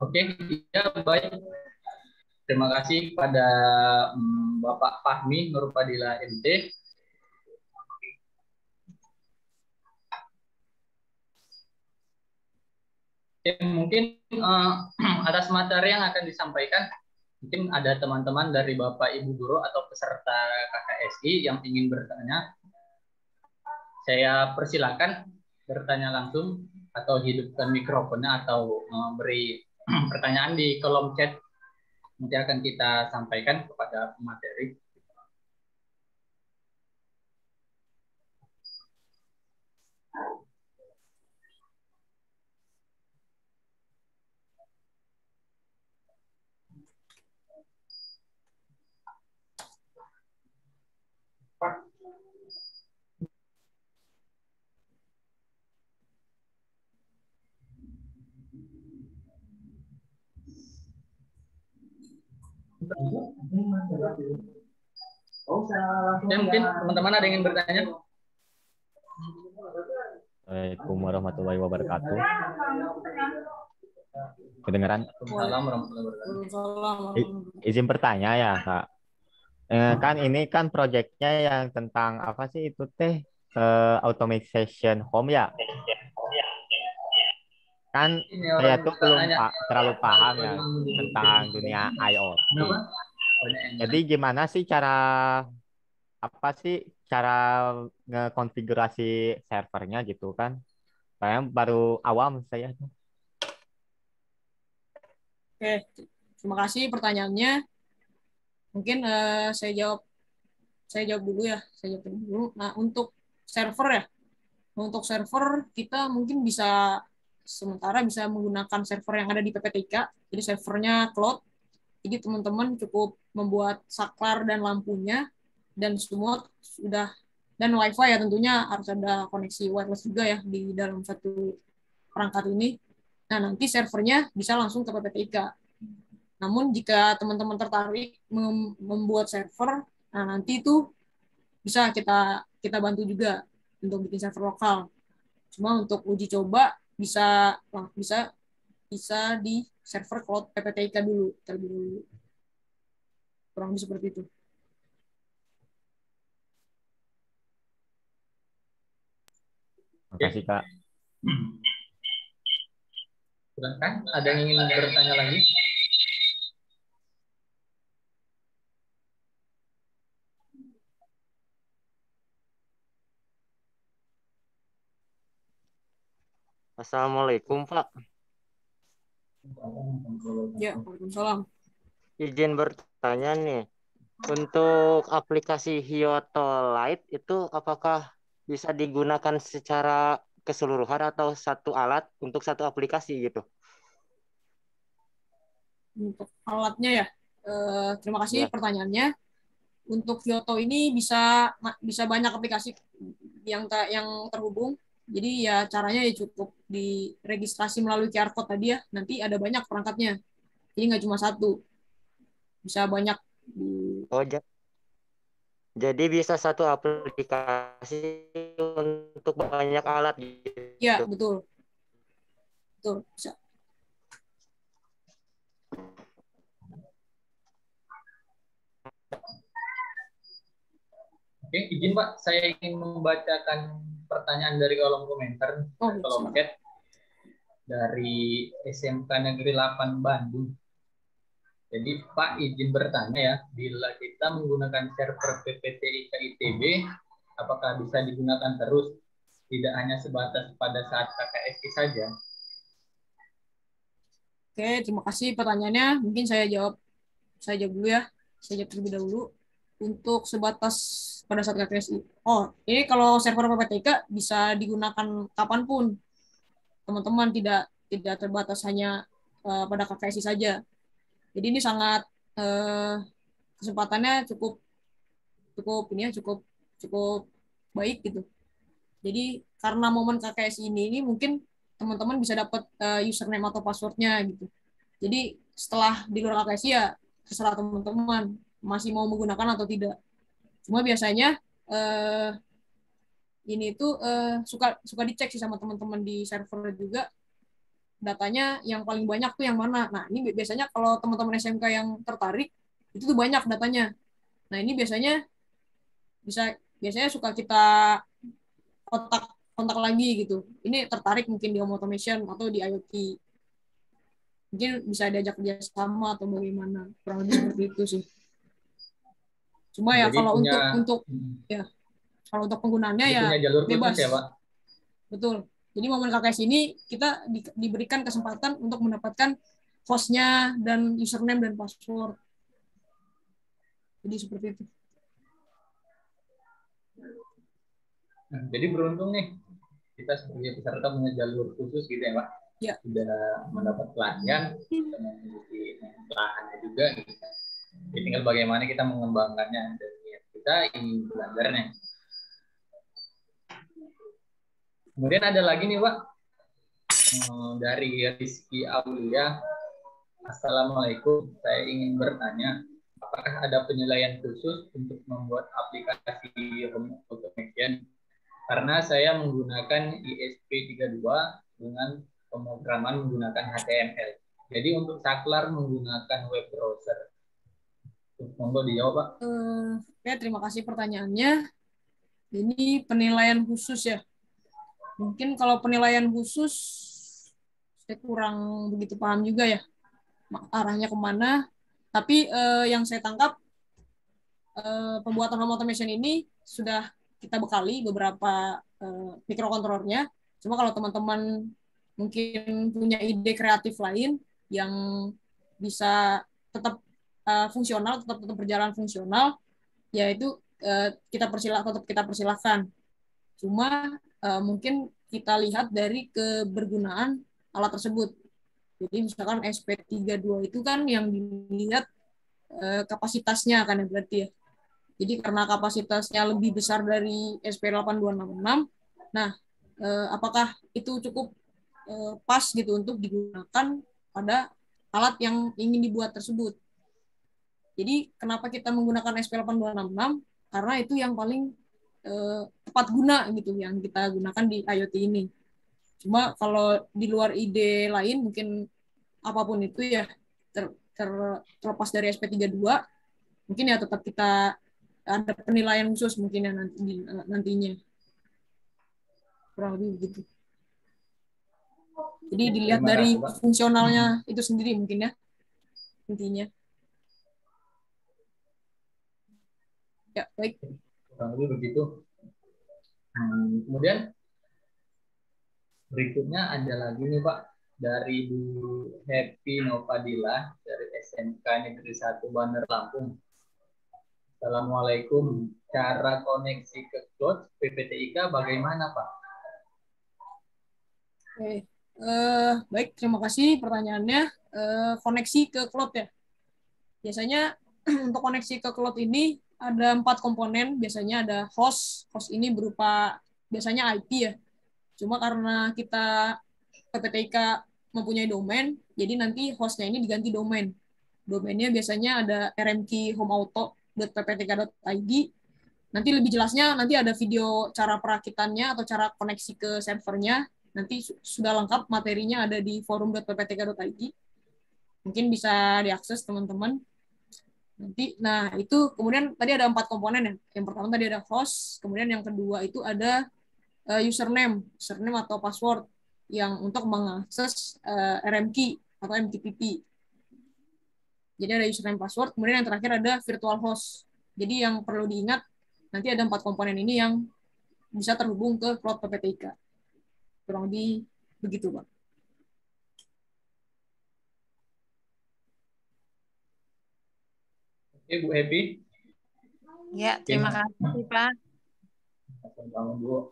Oke, ya baik. Terima kasih kepada Bapak Fahmi Nurpadila MT. Mungkin atas materi yang akan disampaikan, mungkin ada teman-teman dari Bapak Ibu Guru atau peserta KKSI yang ingin bertanya. Saya persilakan bertanya langsung atau hidupkan mikrofonnya atau beri pertanyaan di kolom chat. Nanti akan kita sampaikan kepada pemateri. Ya, mungkin teman-teman ada yang ingin bertanya. Assalamualaikum warahmatullahi wabarakatuh. Kedengaran? Izin bertanya ya, Kak. Kan ini kan proyeknya yang tentang apa sih itu teh? Automation home ya. Kan saya tuh belum terlalu paham ya tentang dunia IoT. Jadi gimana sih cara ngekonfigurasi servernya gitu kan? Saya baru awam saya. Oke, terima kasih pertanyaannya. Mungkin saya jawab dulu ya. Saya jawab dulu. Nah, untuk server ya. Untuk server kita mungkin sementara bisa menggunakan server yang ada di PPTIK. Jadi servernya cloud. Jadi teman-teman cukup membuat saklar dan lampunya dan semua sudah, dan WiFi ya tentunya harus ada koneksi wireless juga ya di dalam satu perangkat ini. Nah, nanti servernya bisa langsung ke PPTIK. Namun jika teman-teman tertarik membuat server, nah nanti itu bisa kita bantu juga untuk bikin server lokal. Cuma untuk uji coba bisa di server cloud PPTIK dulu terlebih dulu. Kurang lebih seperti itu. Terima kasih, Kak. Silakan, ada yang ingin bertanya lagi? Assalamualaikum, Pak. Ya, Waalaikumsalam. Izin bertanya nih, untuk aplikasi Hyoto Lite itu apakah bisa digunakan secara keseluruhan atau satu alat untuk satu aplikasi gitu? Untuk alatnya ya, terima kasih Ya. pertanyaannya. Untuk Kyoto ini bisa banyak aplikasi yang terhubung. Jadi ya caranya ya cukup diregistrasi melalui QR code tadi ya. Nanti ada banyak perangkatnya. Jadi nggak cuma satu, bisa banyak. Oh, jadi bisa satu aplikasi untuk banyak alat Ya, gitu. betul. Betul, bisa. Oke, izin Pak, saya ingin membacakan pertanyaan dari kolom komentar, Oh, kolom silakan. chat dari SMK Negeri 8 Bandung. Jadi Pak izin bertanya ya, bila kita menggunakan server PPTI KITB, apakah bisa digunakan terus, tidak hanya sebatas pada saat KKSI saja? Oke, terima kasih pertanyaannya. Mungkin saya jawab dulu ya. Saya jawab terlebih dahulu. Untuk sebatas pada saat KKSI. Oh, ini kalau server PPTK bisa digunakan kapanpun. Teman-teman tidak terbatas hanya pada KKSI saja. Jadi ini sangat kesempatannya cukup cukup ini ya cukup cukup baik gitu. Jadi karena momen KKSI ini mungkin teman-teman bisa dapat username atau passwordnya gitu. Jadi setelah di luar KKSI ya terserah teman-teman masih mau menggunakan atau tidak. Cuma biasanya ini tuh suka suka dicek sih sama teman-teman di server juga datanya yang paling banyak tuh yang mana. Nah, ini biasanya kalau teman-teman SMK yang tertarik itu tuh banyak datanya. Nah, ini biasanya suka kita kontak kontak lagi gitu. Ini tertarik mungkin di home automation atau di IoT. Mungkin bisa diajak kerjasama atau bagaimana. Kurang lebih seperti itu sih. Cuma ya Jadi kalau punya untuk penggunaannya jadi ya punya jalur khusus bebas. ya Pak? Betul. Jadi momen KKS ini kita diberikan kesempatan untuk mendapatkan hostnya dan username dan password. Jadi seperti itu. Nah, jadi beruntung nih kita sebagai peserta punya jalur khusus gitu ya Pak? Ya. Sudah mendapat pelatihan, sudah memiliki lahannya juga. Gitu. Jadi tinggal bagaimana kita mengembangkannya dan kita ingin belajarnya. Kemudian ada lagi nih Pak, dari Rizky Aulia. Assalamualaikum, saya ingin bertanya, apakah ada penilaian khusus untuk membuat aplikasi home automation? Karena saya menggunakan ISP32 dengan pemrograman menggunakan HTML. Jadi untuk saklar menggunakan web browser. Monggo dijawab Pak. Oke, terima kasih pertanyaannya. Ini penilaian khusus ya. Mungkin kalau penilaian khusus saya kurang begitu paham juga ya arahnya kemana. Tapi yang saya tangkap pembuatan home automation ini sudah kita bekali beberapa mikrokontrollernya. Cuma kalau teman-teman mungkin punya ide kreatif lain yang bisa tetap fungsional, tetap berjalan fungsional, yaitu tetap kita persilahkan. Cuma mungkin kita lihat dari kebergunaan alat tersebut. Jadi misalkan SP32 itu kan yang dilihat kapasitasnya kan ya berarti ya. Jadi karena kapasitasnya lebih besar dari SP8266, nah apakah itu cukup pas gitu untuk digunakan pada alat yang ingin dibuat tersebut. Jadi kenapa kita menggunakan SP8266? Karena itu yang paling tepat guna gitu yang kita gunakan di IoT ini. Cuma kalau di luar ide lain mungkin apapun itu ya terlepas dari SP32 mungkin ya tetap kita ada penilaian khusus mungkin ya nantinya kurang lebih begitu. Jadi dilihat Terima dari kasih, Pak. fungsionalnya itu sendiri mungkin ya intinya. Ya baik. Kurang lebih begitu. Kemudian Berikutnya ada lagi nih Pak dari Bu Happy Novadila dari SMK Negeri 1 Bandar Lampung. Assalamualaikum. Cara koneksi ke cloud PPTIK bagaimana Pak? Oke. Baik, terima kasih pertanyaannya. Koneksi ke cloud ya. Biasanya untuk koneksi ke cloud ini ada 4 komponen. Biasanya ada host. Host ini berupa biasanya IP ya. Cuma karena kita PPTIK mempunyai domain, jadi nanti hostnya ini diganti domain. Domainnya biasanya ada rmkhomeauto.pptk.id. Nanti lebih jelasnya nanti ada video cara perakitannya atau cara koneksi ke servernya. Nanti sudah lengkap materinya ada di forum.pptk.id. Mungkin bisa diakses teman-teman. Nanti, nah itu kemudian tadi ada 4 komponen ya. Yang pertama tadi ada host, kemudian yang kedua itu ada username atau password yang untuk mengakses RM key atau MTPP. Jadi ada username password, kemudian yang terakhir ada virtual host. Jadi yang perlu diingat, nanti ada 4 komponen ini yang bisa terhubung ke cloud PPTIK. Kurang lebih begitu, Pak. Oke, Bu Happy. Ya, terima kasih, Pak. Bu.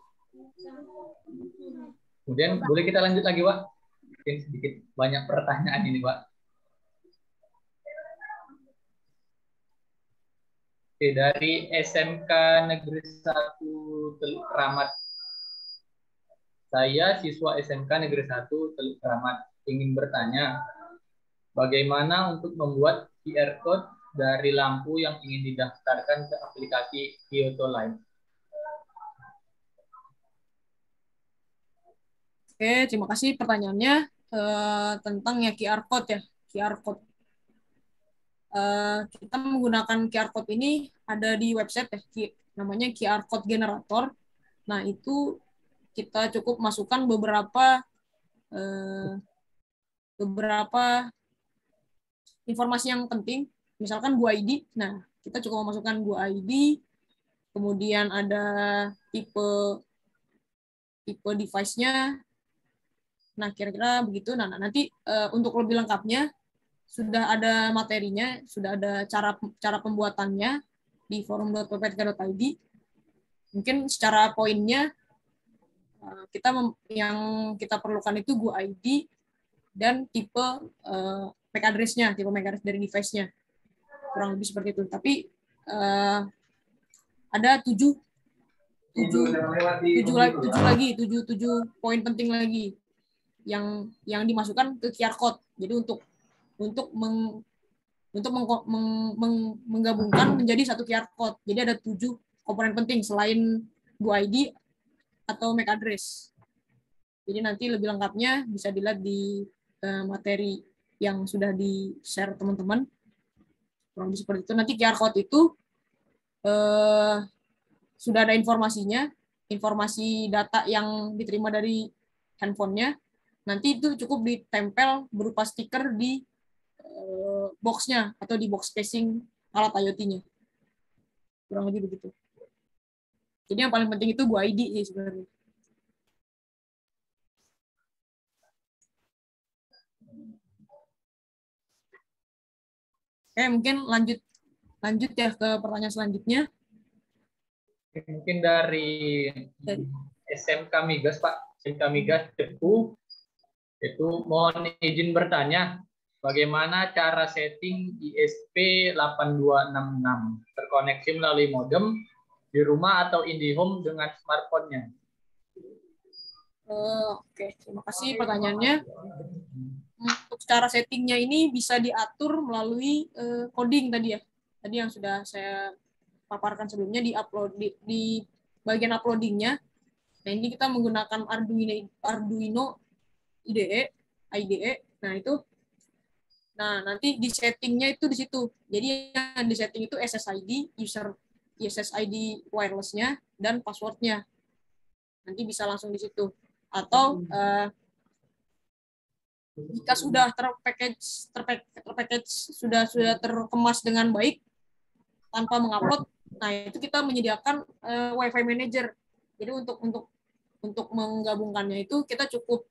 Kemudian boleh kita lanjut lagi, Pak? Mungkin sedikit banyak pertanyaan ini, Pak. Oke, dari SMK Negeri 1 Teluk Keramat. Saya siswa SMK Negeri 1 Teluk Keramat ingin bertanya, bagaimana untuk membuat QR code dari lampu yang ingin didaftarkan ke aplikasi Kyoto Live? Oke, terima kasih pertanyaannya tentang ya QR code ya. QR code. Kita menggunakan QR code ini ada di website ya, namanya QR code generator. Nah, itu kita cukup masukkan beberapa informasi yang penting, misalkan gua ID. Nah, kita cukup memasukkan gua ID, kemudian ada tipe device-nya. Nah, kira-kira begitu. Nah, nanti untuk lebih lengkapnya sudah ada materinya, sudah ada cara pembuatannya di forum.pptk.id. Mungkin secara poinnya yang kita perlukan itu gua ID dan tipe MAC address-nya, tipe MAC address dari device-nya. Kurang lebih seperti itu. Tapi ada 7 poin penting lagi yang dimasukkan ke QR code. Jadi untuk menggabungkan menjadi satu QR code. Jadi ada 7 komponen penting selain GoID atau MAC address. Jadi nanti lebih lengkapnya bisa dilihat di materi yang sudah di-share teman-teman. Kurang lebih seperti itu. Nanti QR code itu sudah ada informasinya, informasi data yang diterima dari handphonenya. Nanti itu cukup ditempel berupa stiker di box-nya atau di box casing alat IoT-nya. Kurang lebih begitu. Jadi yang paling penting itu gua ID sih sebenarnya. Oke, mungkin lanjut ya ke pertanyaan selanjutnya. Mungkin dari SMK Migas, Pak. SMK Migas Cepu. Itu mohon izin bertanya, bagaimana cara setting ISP8266 terkoneksi melalui modem di rumah atau IndiHome dengan smartphone-nya? Oke, terima kasih pertanyaannya. Untuk cara settingnya ini bisa diatur melalui coding tadi ya. Tadi yang sudah saya paparkan sebelumnya di bagian uploadingnya. Nah, ini kita menggunakan Arduino IDE. Nah, itu. Nah, nanti di settingnya itu di situ. Jadi yang di setting itu SSID, SSID wireless-nya, dan password-nya. Nanti bisa langsung di situ. Atau jika sudah terpackage sudah terkemas dengan baik tanpa mengupload, nah itu kita menyediakan Wi-Fi manager. Jadi untuk untuk menggabungkannya itu kita cukup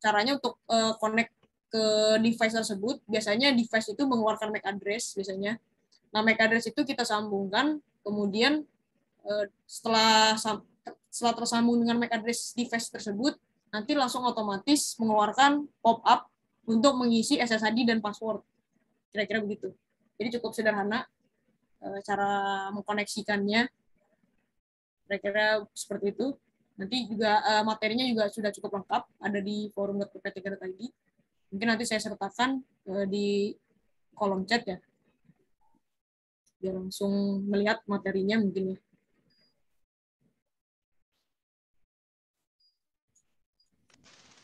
caranya untuk connect ke device tersebut. Biasanya device itu mengeluarkan MAC address biasanya. Nah, MAC address itu kita sambungkan, kemudian setelah tersambung dengan MAC address device tersebut, nanti langsung otomatis mengeluarkan pop-up untuk mengisi SSID dan password. Kira-kira begitu. Jadi cukup sederhana cara mengkoneksikannya. Kira-kira seperti itu. Nanti juga materinya juga sudah cukup lengkap, ada di forum.pp3.id. Mungkin nanti saya sertakan di kolom chat ya, biar langsung melihat materinya mungkin ya.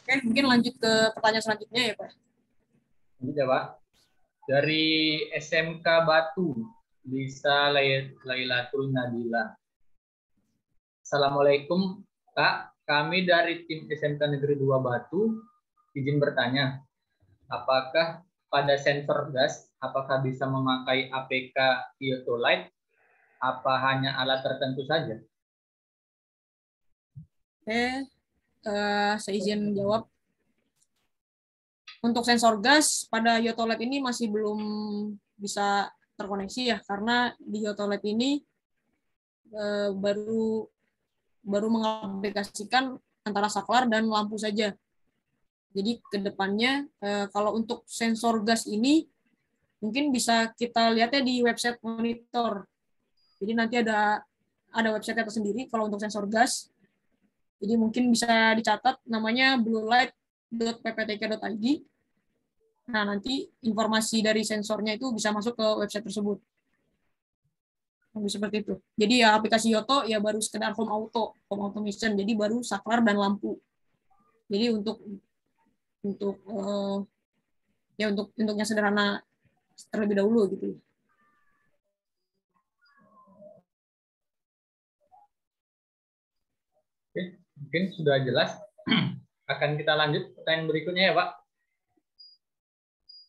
Oke, mungkin lanjut ke pertanyaan selanjutnya ya Pak. Lanjut ya Pak. Dari SMK Batu, bisa Lailatul Nabila. Assalamualaikum Kak, kami dari tim SMK Negeri 2 Batu izin bertanya, apakah pada sensor gas, apakah bisa memakai APK Iotolite, apa hanya alat tertentu saja? Oke, saya izin jawab. Untuk sensor gas pada Iotolite ini masih belum bisa terkoneksi ya, karena di Iotolite ini baru mengaplikasikan antara saklar dan lampu saja. Jadi ke depannya kalau untuk sensor gas ini mungkin bisa kita lihatnya di website monitor. Jadi nanti ada website tersendiri kalau untuk sensor gas. Jadi mungkin bisa dicatat namanya bluelight.pptk.id. Nah, nanti informasi dari sensornya itu bisa masuk ke website tersebut. Seperti itu. Jadi ya aplikasi Yoto ya baru sekedar home automation. Jadi baru saklar dan lampu. Jadi untuknya sederhana terlebih dahulu gitu. Oke, mungkin sudah jelas. Akan kita lanjut pertanyaan berikutnya ya Pak.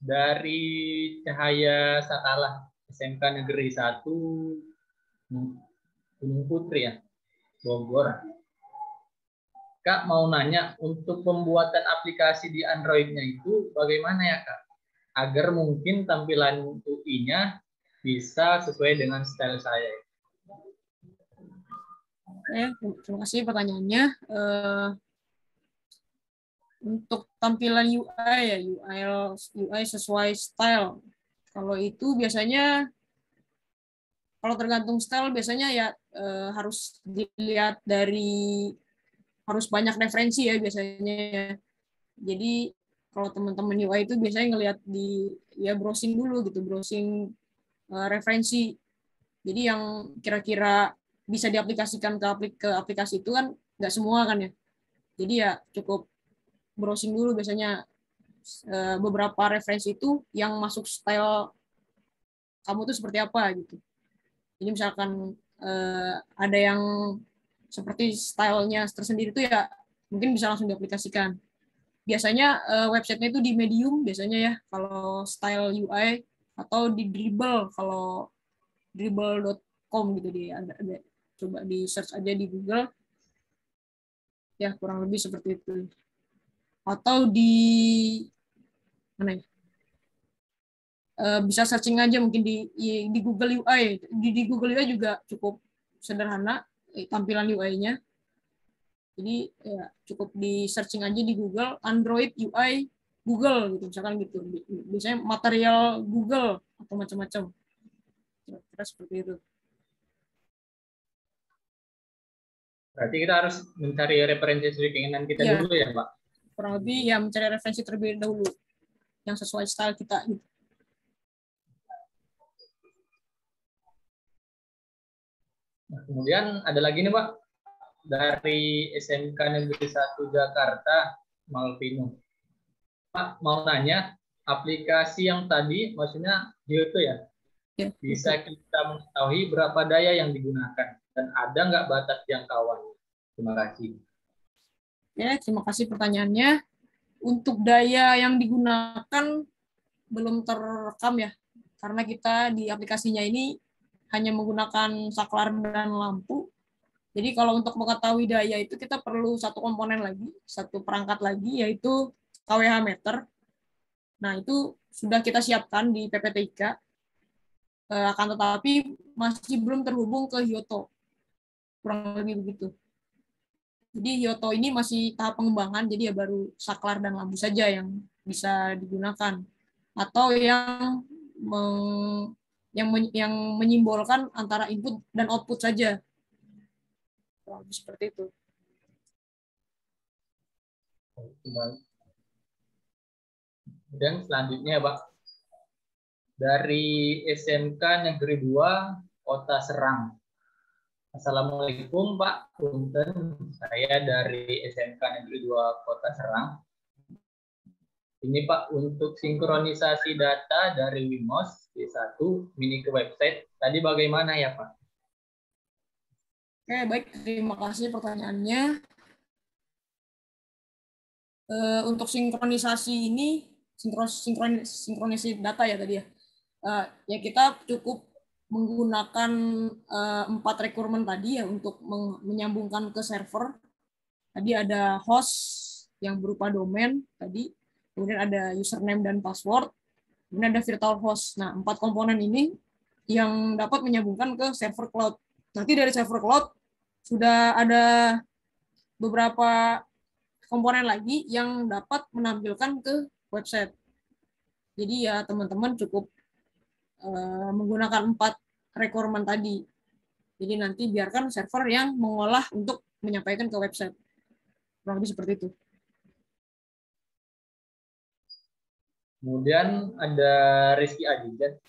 Dari Cahaya Sakala, SMK Negeri 1 Gunung Putri ya, Bogor. Kak mau nanya, untuk pembuatan aplikasi di Android-nya itu bagaimana ya Kak? Agar mungkin tampilan UI-nya bisa sesuai dengan style saya. Terima kasih pertanyaannya. Untuk tampilan UI ya, UI sesuai style. Kalau itu biasanya, kalau tergantung style biasanya ya harus dilihat dari, harus banyak referensi ya biasanya. Jadi kalau teman-teman UI itu biasanya ngelihat di ya browsing dulu gitu, browsing referensi. Jadi yang kira-kira bisa diaplikasikan ke aplikasi itu kan nggak semua kan ya. Jadi ya cukup browsing dulu biasanya beberapa referensi itu yang masuk style kamu tuh seperti apa gitu. Jadi misalkan ada yang seperti stylenya tersendiri itu ya mungkin bisa langsung diaplikasikan. Biasanya websitenya itu di Medium biasanya ya kalau style UI, atau di Dribbble kalau dribble.com gitu dia ada coba di search aja di Google ya, kurang lebih seperti itu. Atau di mana ya, bisa searching aja mungkin di Google UI. Di Google UI juga cukup sederhana tampilan UI-nya. Jadi ya cukup di searching aja di Google Android UI Google gitu misalkan gitu. Biasanya material Google atau macam-macam. Kira-kira seperti itu. Berarti kita harus mencari referensi sesuai keinginan kita dulu ya Pak? Kurang lebih ya mencari referensi terlebih dahulu yang sesuai style kita gitu. Nah, kemudian ada lagi nih Pak, dari SMK Negeri 1 Jakarta, Malvino. Pak mau nanya, aplikasi yang tadi maksudnya Yoto ya? Bisa kita mengetahui berapa daya yang digunakan dan ada nggak batas jangkauan? Terima kasih. Ya, terima kasih pertanyaannya. Untuk daya yang digunakan belum terekam ya, karena kita di aplikasinya ini hanya menggunakan saklar dan lampu. Jadi kalau untuk mengetahui daya itu kita perlu satu komponen lagi, satu perangkat lagi, yaitu kWh meter. Nah, itu sudah kita siapkan di PPTIK, akan tetapi masih belum terhubung ke Hyoto. Kurang lebih begitu. Jadi Hyoto ini masih tahap pengembangan, jadi ya baru saklar dan lampu saja yang bisa digunakan. Atau yang yang menyimbolkan antara input dan output saja. Seperti itu. Dan selanjutnya, Pak, dari SMK Negeri 2 Kota Serang. Assalamualaikum, Pak. Punten, saya dari SMK Negeri 2 Kota Serang. Ini, Pak, untuk sinkronisasi data dari Wimos D1 mini ke website. Tadi bagaimana ya, Pak? Oke, baik. Terima kasih pertanyaannya. Untuk sinkronisasi ini, sinkronisasi data ya tadi ya. Ya kita cukup menggunakan 4 requirement tadi ya untuk menyambungkan ke server. Tadi ada host yang berupa domain tadi, kemudian ada username dan password, kemudian ada virtual host. Nah, 4 komponen ini yang dapat menyambungkan ke server cloud. Nanti dari server cloud sudah ada beberapa komponen lagi yang dapat menampilkan ke website. Jadi ya teman-teman cukup menggunakan 4 requirement tadi. Jadi nanti biarkan server yang mengolah untuk menyampaikan ke website. Kurang lebih seperti itu. Kemudian ada Rizky Adizat.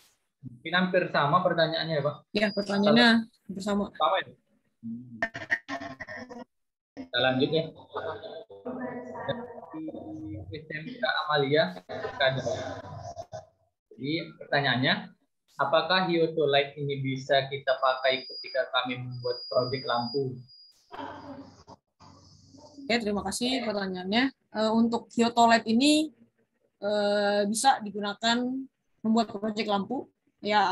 Mungkin hampir sama pertanyaannya, Pak. Ya, pertanyaannya hampir sama. Sama ya? Kita lanjut ya. Di SMK Amalia. Jadi pertanyaannya, apakah Hyoto Light ini bisa kita pakai ketika kami membuat proyek lampu? Oke, terima kasih pertanyaannya. Untuk Hyoto Light ini bisa digunakan membuat proyek lampu. Ya,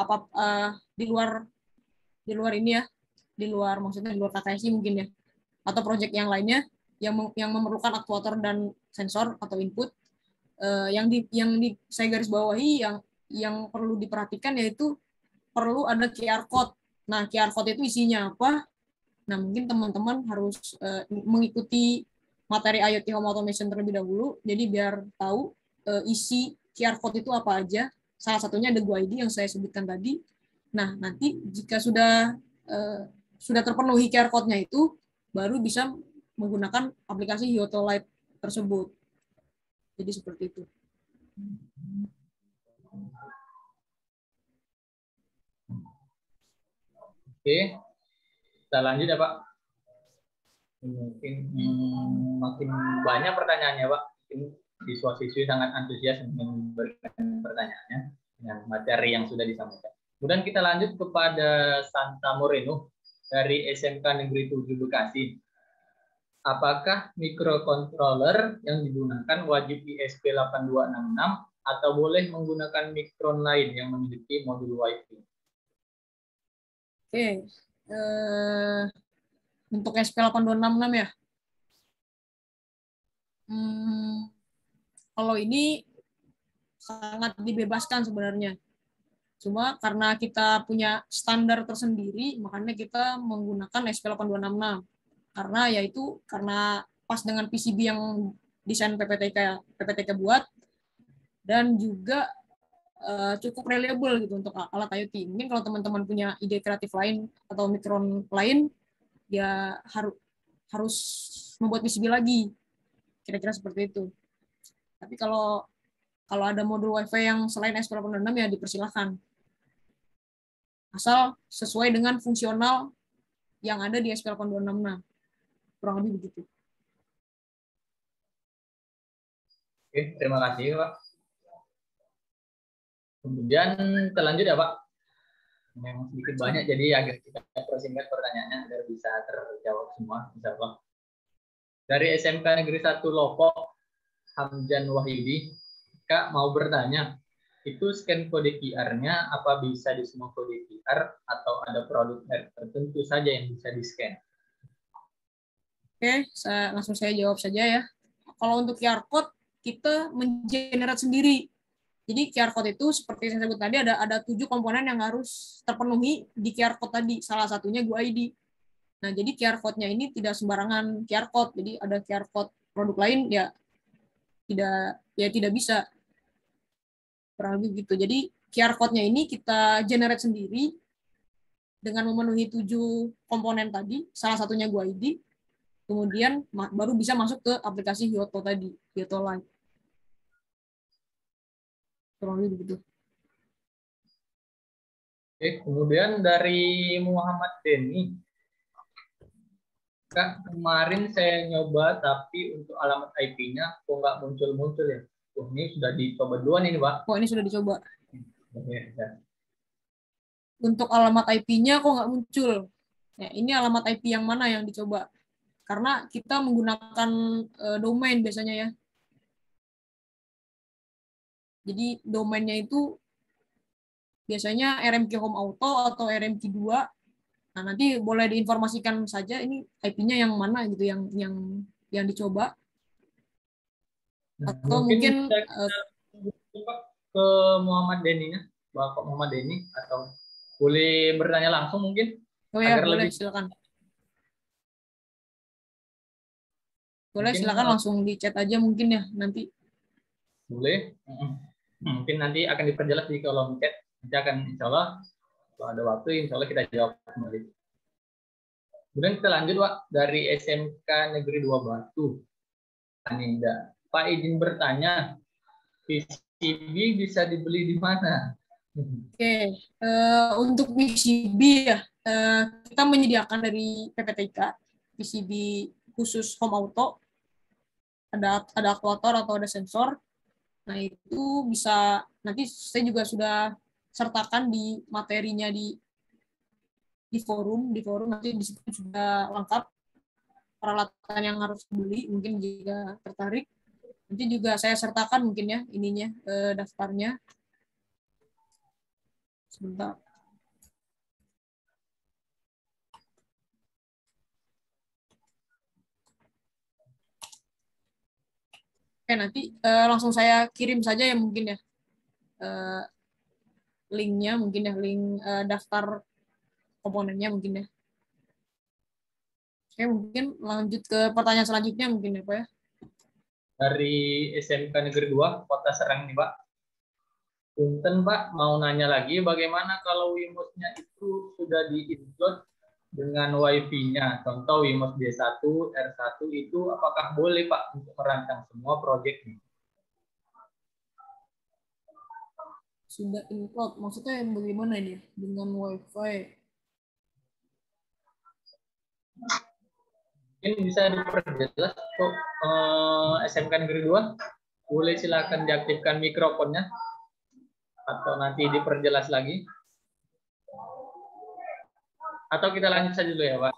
di luar ini ya, di luar maksudnya di luar KKSI mungkin ya, atau proyek yang lainnya yang memerlukan aktuator dan sensor atau input. Yang saya garis bawahi yang perlu diperhatikan yaitu perlu ada QR code. Nah, QR code itu isinya apa? Nah, mungkin teman-teman harus mengikuti materi IoT Home Automation terlebih dahulu, jadi biar tahu isi QR code itu apa aja. Salah satunya ada GoID yang saya sebutkan tadi. Nah, nanti jika sudah terpenuhi QR code-nya itu, baru bisa menggunakan aplikasi Hyoto Light tersebut. Jadi seperti itu. Oke, kita lanjut ya, Pak. Mungkin makin banyak pertanyaannya, Pak. Mungkin siswa-siswi sangat antusias memberikan pertanyaannya dengan materi yang sudah disampaikan. Kemudian kita lanjut kepada Santa Moreno dari SMK Negeri 7 Bekasi. Apakah microcontroller yang digunakan wajib ISP8266 atau boleh menggunakan Micron lain yang memiliki modul Wi-Fi? Oke. Untuk SP8266 ya. Kalau ini sangat dibebaskan sebenarnya. Cuma karena kita punya standar tersendiri, makanya kita menggunakan SP8266. Karena pas dengan PCB yang desain PPTK buat, dan juga cukup reliable gitu untuk alat IoT. Mungkin kalau teman-teman punya ide kreatif lain atau Micron lain, ya harus membuat PCB lagi. Kira-kira seperti itu. Tapi kalau ada modul Wi-Fi yang selain SP86 ya dipersilahkan. Asal sesuai dengan fungsional yang ada di SP8266. Kurang lebih begitu. Oke, terima kasih, Pak. Kemudian kita lanjut ya, Pak. Memang sedikit banyak, jadi agak kita persingkat pertanyaannya agar bisa terjawab semua, bisa, Pak. Dari SMK Negeri 1 Lombok, Hamdan Wahyudi, Kak mau bertanya, itu scan kode QR-nya apa bisa di semua kode QR atau ada produk tertentu saja yang bisa di-scan? Oke, langsung saya jawab saja ya. Kalau untuk QR code, kita mengenerate sendiri. Jadi QR code itu seperti yang saya sebut tadi ada 7 komponen yang harus terpenuhi di QR code tadi. Salah satunya GoID. Nah, jadi QR code-nya ini tidak sembarangan QR code. Jadi ada QR code produk lain ya tidak bisa. Kurang lebih gitu. Jadi QR code-nya ini kita generate sendiri dengan memenuhi 7 komponen tadi, salah satunya GoID. Kemudian baru bisa masuk ke aplikasi Hyoto tadi, Hyoto Live. Kurang lebih begitu. Oke, kemudian dari Muhammad Denny, Kak, kemarin saya nyoba tapi untuk alamat IP-nya kok nggak muncul-muncul ya. Oh, ini sudah dicoba duluan ini, Pak. Oh, ini sudah dicoba. Oke, ya. Untuk alamat IP-nya kok nggak muncul. Ya, ini alamat IP yang mana yang dicoba? Karena kita menggunakan domain biasanya ya. Jadi domainnya itu biasanya RMQ Home Auto atau RMQ 2. Nah, nanti boleh diinformasikan saja ini IP-nya yang mana gitu yang dicoba. Atau mungkin ke Muhammad Denny-nya, Bapak Muhammad Denny, atau boleh bertanya langsung mungkin? Oh ya, agar boleh, lebih... silakan. Boleh, mungkin, silakan langsung di chat aja mungkin ya nanti. Boleh. Mungkin nanti akan diperjelas di kolom chat. Nanti akan insya Allah kalau ada waktu insya Allah kita jawab kembali. Kemudian kita lanjut, Pak, dari SMK Negeri 2 Batu, Aninda. Pak, izin bertanya, PCB bisa dibeli di mana? Oke, untuk PCB ya, kita menyediakan dari PPTK PCB khusus home auto, ada aktuator atau ada sensor. Nah, itu bisa nanti saya juga sudah sertakan di materinya di forum nanti di situ sudah lengkap peralatan yang harus dibeli, mungkin jika tertarik nanti juga saya sertakan mungkin ya ininya daftarnya. Sebentar. Oke, nanti langsung saya kirim saja ya mungkin ya linknya mungkin ya, link daftar komponennya mungkin ya. Oke, mungkin lanjut ke pertanyaan selanjutnya mungkin ya Pak ya. Dari SMK Negeri 2 Kota Serang nih, Pak. Punten, Pak, mau nanya lagi bagaimana kalau WIMOS-nya itu sudah di-include dengan Wi-Fi-nya. Contoh WIMOS D1, R1 itu apakah boleh, Pak, untuk merancang semua proyeknya? Sudah include, maksudnya yang bagaimana ini dengan Wi-Fi? Mungkin bisa diperjelas untuk SMK Negeri 2. Boleh silakan diaktifkan mikrofonnya atau nanti diperjelas lagi. Atau kita lanjut saja dulu ya, Pak.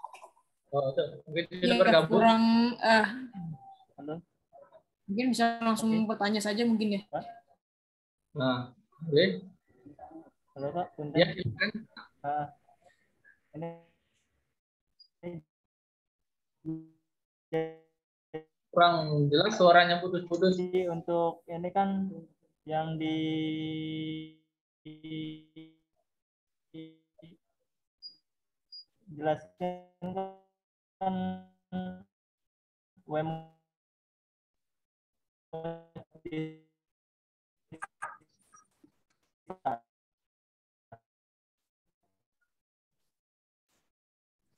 Oh, mungkin sudah bergabung. Mungkin bisa langsung bertanya saja mungkin ya. Nah, boleh. Halo, Pak. Punten. Ya, silakan. Kurang jelas suaranya putus-putus. Untuk ini kan yang dijelaskan kan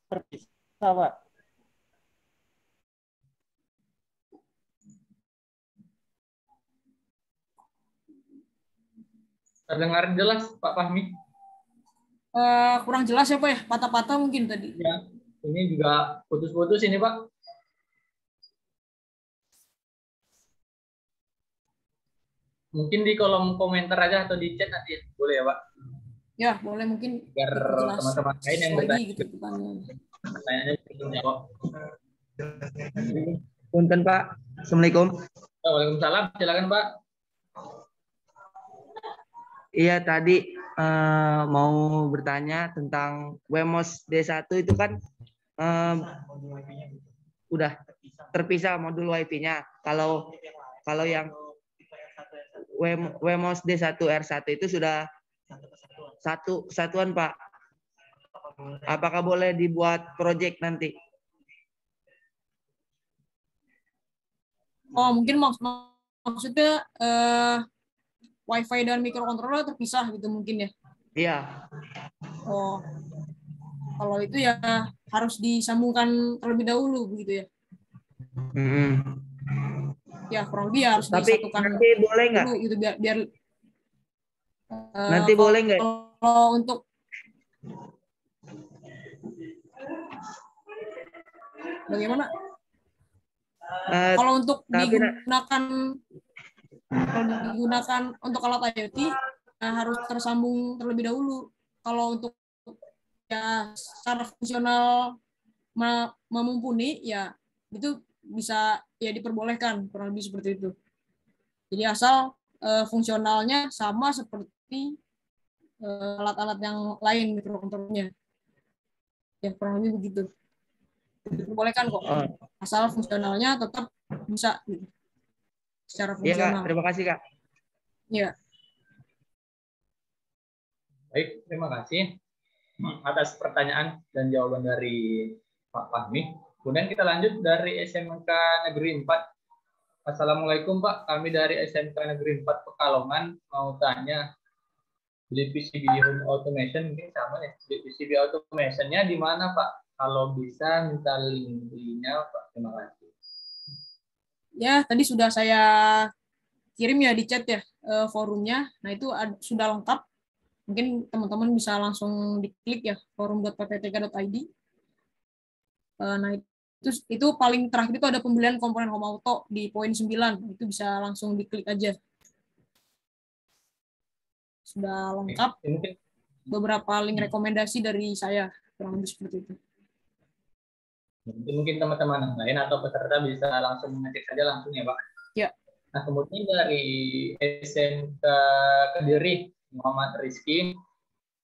terpisah, Pak. Terdengar jelas, Pak Fahmi? Kurang jelas ya Pak ya, patah-patah mungkin tadi. Ya, ini juga putus-putus ini, Pak. Mungkin di kolom komentar aja atau di chat nanti, boleh ya, Pak? Ya, boleh mungkin. Biar teman-teman lain yang bertanya gitu pertanyaannya bisa jawab. Punten, Pak. Assalamualaikum. Waalaikumsalam. Silakan, Pak. Iya, tadi mau bertanya tentang WEMOS D1 itu kan udah terpisah modul wifi-nya. Kalau yang WMOS D1 R1 itu sudah satuan Pak. Apakah boleh dibuat project nanti? Oh, mungkin maksudnya WiFi dan microcontroller terpisah gitu mungkin ya? Iya. Oh, kalau itu ya harus disambungkan terlebih dahulu begitu ya? Ya kurang lebih harus Tapi disatukan nanti boleh nggak? dulu gitu biar Nanti boleh nggak? Kalau untuk bagaimana? Kalau untuk digunakan untuk alat IoT harus tersambung terlebih dahulu. Kalau untuk ya secara fungsional memumpuni ya itu bisa ya diperbolehkan kurang lebih seperti itu. Jadi asal fungsionalnya sama seperti alat-alat yang lain mikrokontrollernya. Ya kurang lebih begitu. Diperbolehkan kok. Asal fungsionalnya tetap bisa gitu. Secara fungsional. Iya Kak, terima kasih Kak. Iya. Baik, terima kasih atas pertanyaan dan jawaban dari Pak Fahmi. Kemudian kita lanjut dari SMK Negeri 4. Assalamualaikum Pak, kami dari SMK Negeri 4 Pekalongan mau tanya, beli PCB Home Automation mungkin sama nih. Beli PCB Automation-nya di mana Pak? Kalau bisa minta link belinya Pak. Terima kasih. Ya, tadi sudah saya kirim ya di chat ya forumnya. Nah, itu sudah lengkap. Mungkin teman-teman bisa langsung diklik ya forum.pptk.id. Nah, itu paling terakhir itu ada pembelian komponen home auto di poin 9. Itu bisa langsung diklik aja. Sudah lengkap. Beberapa link rekomendasi dari saya kurang lebih seperti itu. Mungkin teman-teman lain atau peserta bisa langsung mengecek saja langsung ya Pak. Ya. Nah kemudian dari SMK Kediri Muhammad Rizky,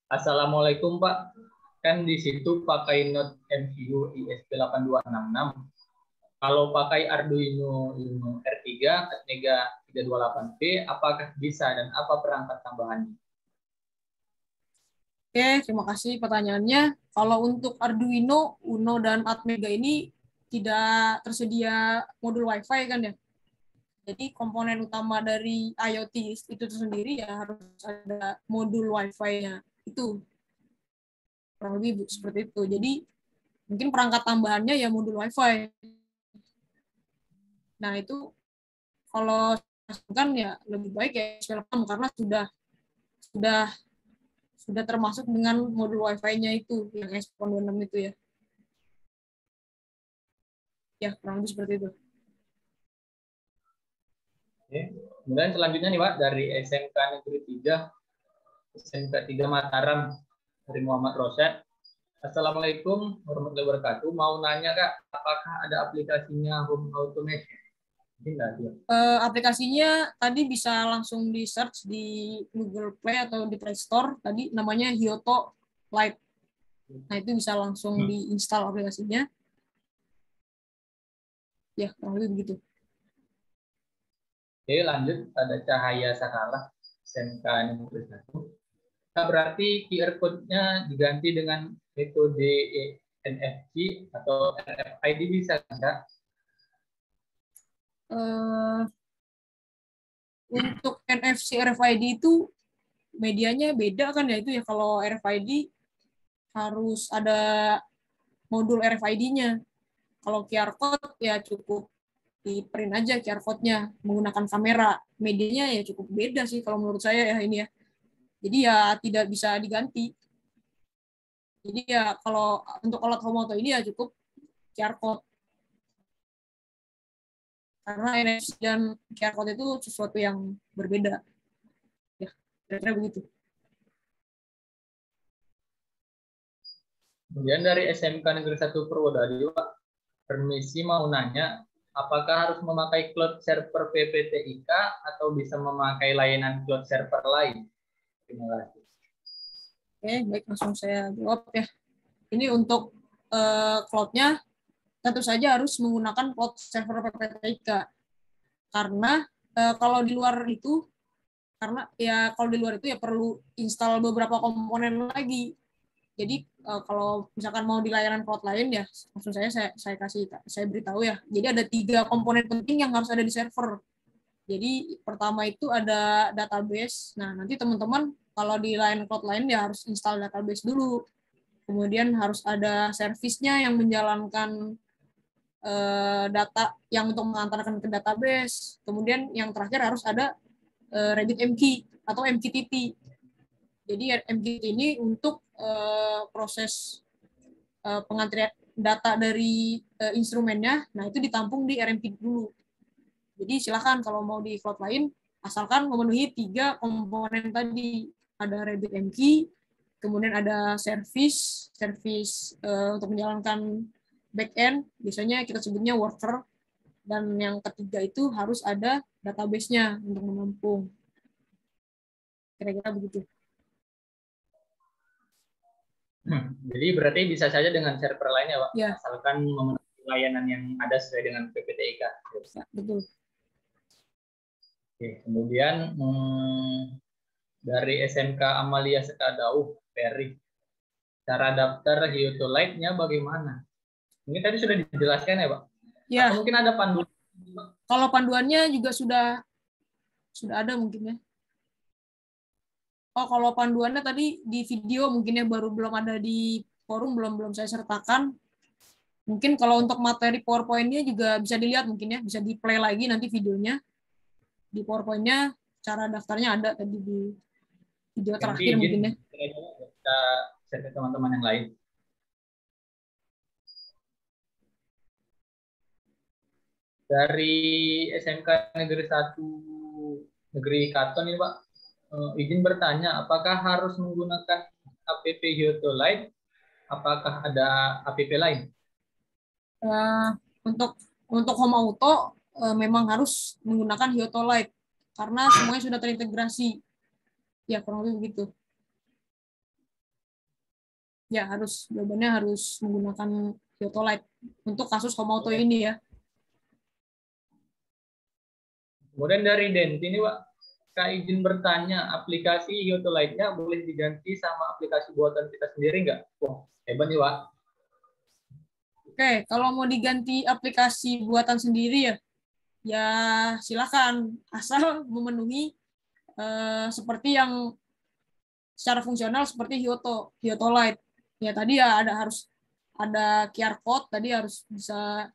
Assalamualaikum Pak. Kan di situ pakai Note MCU ISP8266. Kalau pakai Arduino Uno R3 Atmega 328P, apakah bisa dan apa perangkat tambahannya? Oke, terima kasih pertanyaannya. Kalau untuk Arduino, Uno, dan Atmega ini tidak tersedia modul Wi-Fi kan ya? Jadi komponen utama dari IoT itu sendiri ya harus ada modul Wi-Fi-nya. Itu kurang lebih seperti itu. Jadi mungkin perangkat tambahannya ya modul Wi-Fi. Nah itu kalau kan ya lebih baik ya karena sudah termasuk dengan modul Wi-Fi-nya itu yang S26 itu ya. Ya, kurang lebih seperti itu. Oke. Kemudian selanjutnya nih Pak dari SMK Negeri 3, SMK 3 Mataram dari Muhammad Rosyad. Assalamualaikum warahmatullahi wabarakatuh. Mau nanya Kak, apakah ada aplikasinya Home Automation? Aplikasinya tadi bisa langsung di search di Google Play atau di Play Store. Tadi namanya Hyoto Lite. Nah itu bisa langsung diinstal aplikasinya. Ya kurang lebih begitu. Oke lanjut ada Cahaya Sakala SMK Negeri 1. Nah, berarti QR code-nya diganti dengan metode NFC atau RFID bisa enggak? Untuk NFC RFID itu medianya beda kan ya itu ya. Kalau RFID harus ada modul RFID-nya. Kalau QR code ya cukup di print aja QR code-nya menggunakan kamera. Medianya ya cukup beda sih kalau menurut saya ya ini ya. Jadi ya tidak bisa diganti. Jadi ya kalau untuk alat home auto ini ya cukup QR code. Karena NFC dan QR code itu sesuatu yang berbeda. Ya, kira-kira begitu. Kemudian dari SMK Negeri 1 Purwodadi, Pak, permisi mau nanya, apakah harus memakai cloud server PPTIK atau bisa memakai layanan cloud server lain? Terima kasih. Oke, baik langsung saya jawab ya. Ini untuk cloud-nya tentu saja harus menggunakan cloud server PPTIK. Karena kalau di luar itu, kalau di luar itu ya perlu install beberapa komponen lagi. Jadi kalau misalkan mau di layanan cloud lain ya, langsung saya beritahu ya. Jadi ada 3 komponen penting yang harus ada di server. Jadi pertama itu ada database. Nah, nanti teman-teman kalau di layanan cloud lain ya harus install database dulu. Kemudian harus ada servisnya yang menjalankan data yang untuk mengantarkan ke database. Kemudian yang terakhir harus ada RabbitMQ atau MQTT. Jadi MQTT ini untuk proses pengantrian data dari instrumennya, nah itu ditampung di RMQ dulu. Jadi silakan kalau mau di cloud lain, asalkan memenuhi 3 komponen tadi. Ada RabbitMQ, kemudian ada service untuk menjalankan backend, biasanya kita sebutnya worker, dan yang ketiga itu harus ada database-nya untuk menampung. Kira-kira begitu. Jadi berarti bisa saja dengan server lainnya, Pak, ya, asalkan memenuhi layanan yang ada sesuai dengan PPTIK. Ya, betul. Oke, kemudian dari SMK Amalia Sekadau, Ferry, cara daftar Hiotolite-nya bagaimana? Ini tadi sudah dijelaskan ya, Pak? Ya. Atau mungkin ada panduan? Kalau panduannya juga sudah ada mungkin ya. Oh, kalau panduannya tadi di video mungkin ya, baru belum ada di forum, belum saya sertakan. Mungkin kalau untuk materi PowerPoint-nya juga bisa dilihat mungkin ya, bisa di-play lagi nanti videonya. Di PowerPoint-nya cara daftarnya ada tadi di video terakhir mungkin ya. Kita share ke teman-teman yang lain. Dari SMK Negeri 1 Negeri Katon ini, Pak, izin bertanya, apakah harus menggunakan APP Hiotolite? Apakah ada APP lain? Untuk Home Auto memang harus menggunakan Hiotolite karena semuanya sudah terintegrasi. Ya, kurang lebih begitu. Ya, jawabannya harus menggunakan Hiotolite untuk kasus Home Auto ini ya. Kemudian dari Denti ini, Pak, Kak izin bertanya, aplikasi Hiotolite-nya boleh diganti sama aplikasi buatan kita sendiri nggak? Wah, hebat nih, Pak. Oke, kalau mau diganti aplikasi buatan sendiri ya silakan, asal memenuhi seperti yang secara fungsional seperti Hiotolite. Ya tadi ya harus ada QR code, tadi harus bisa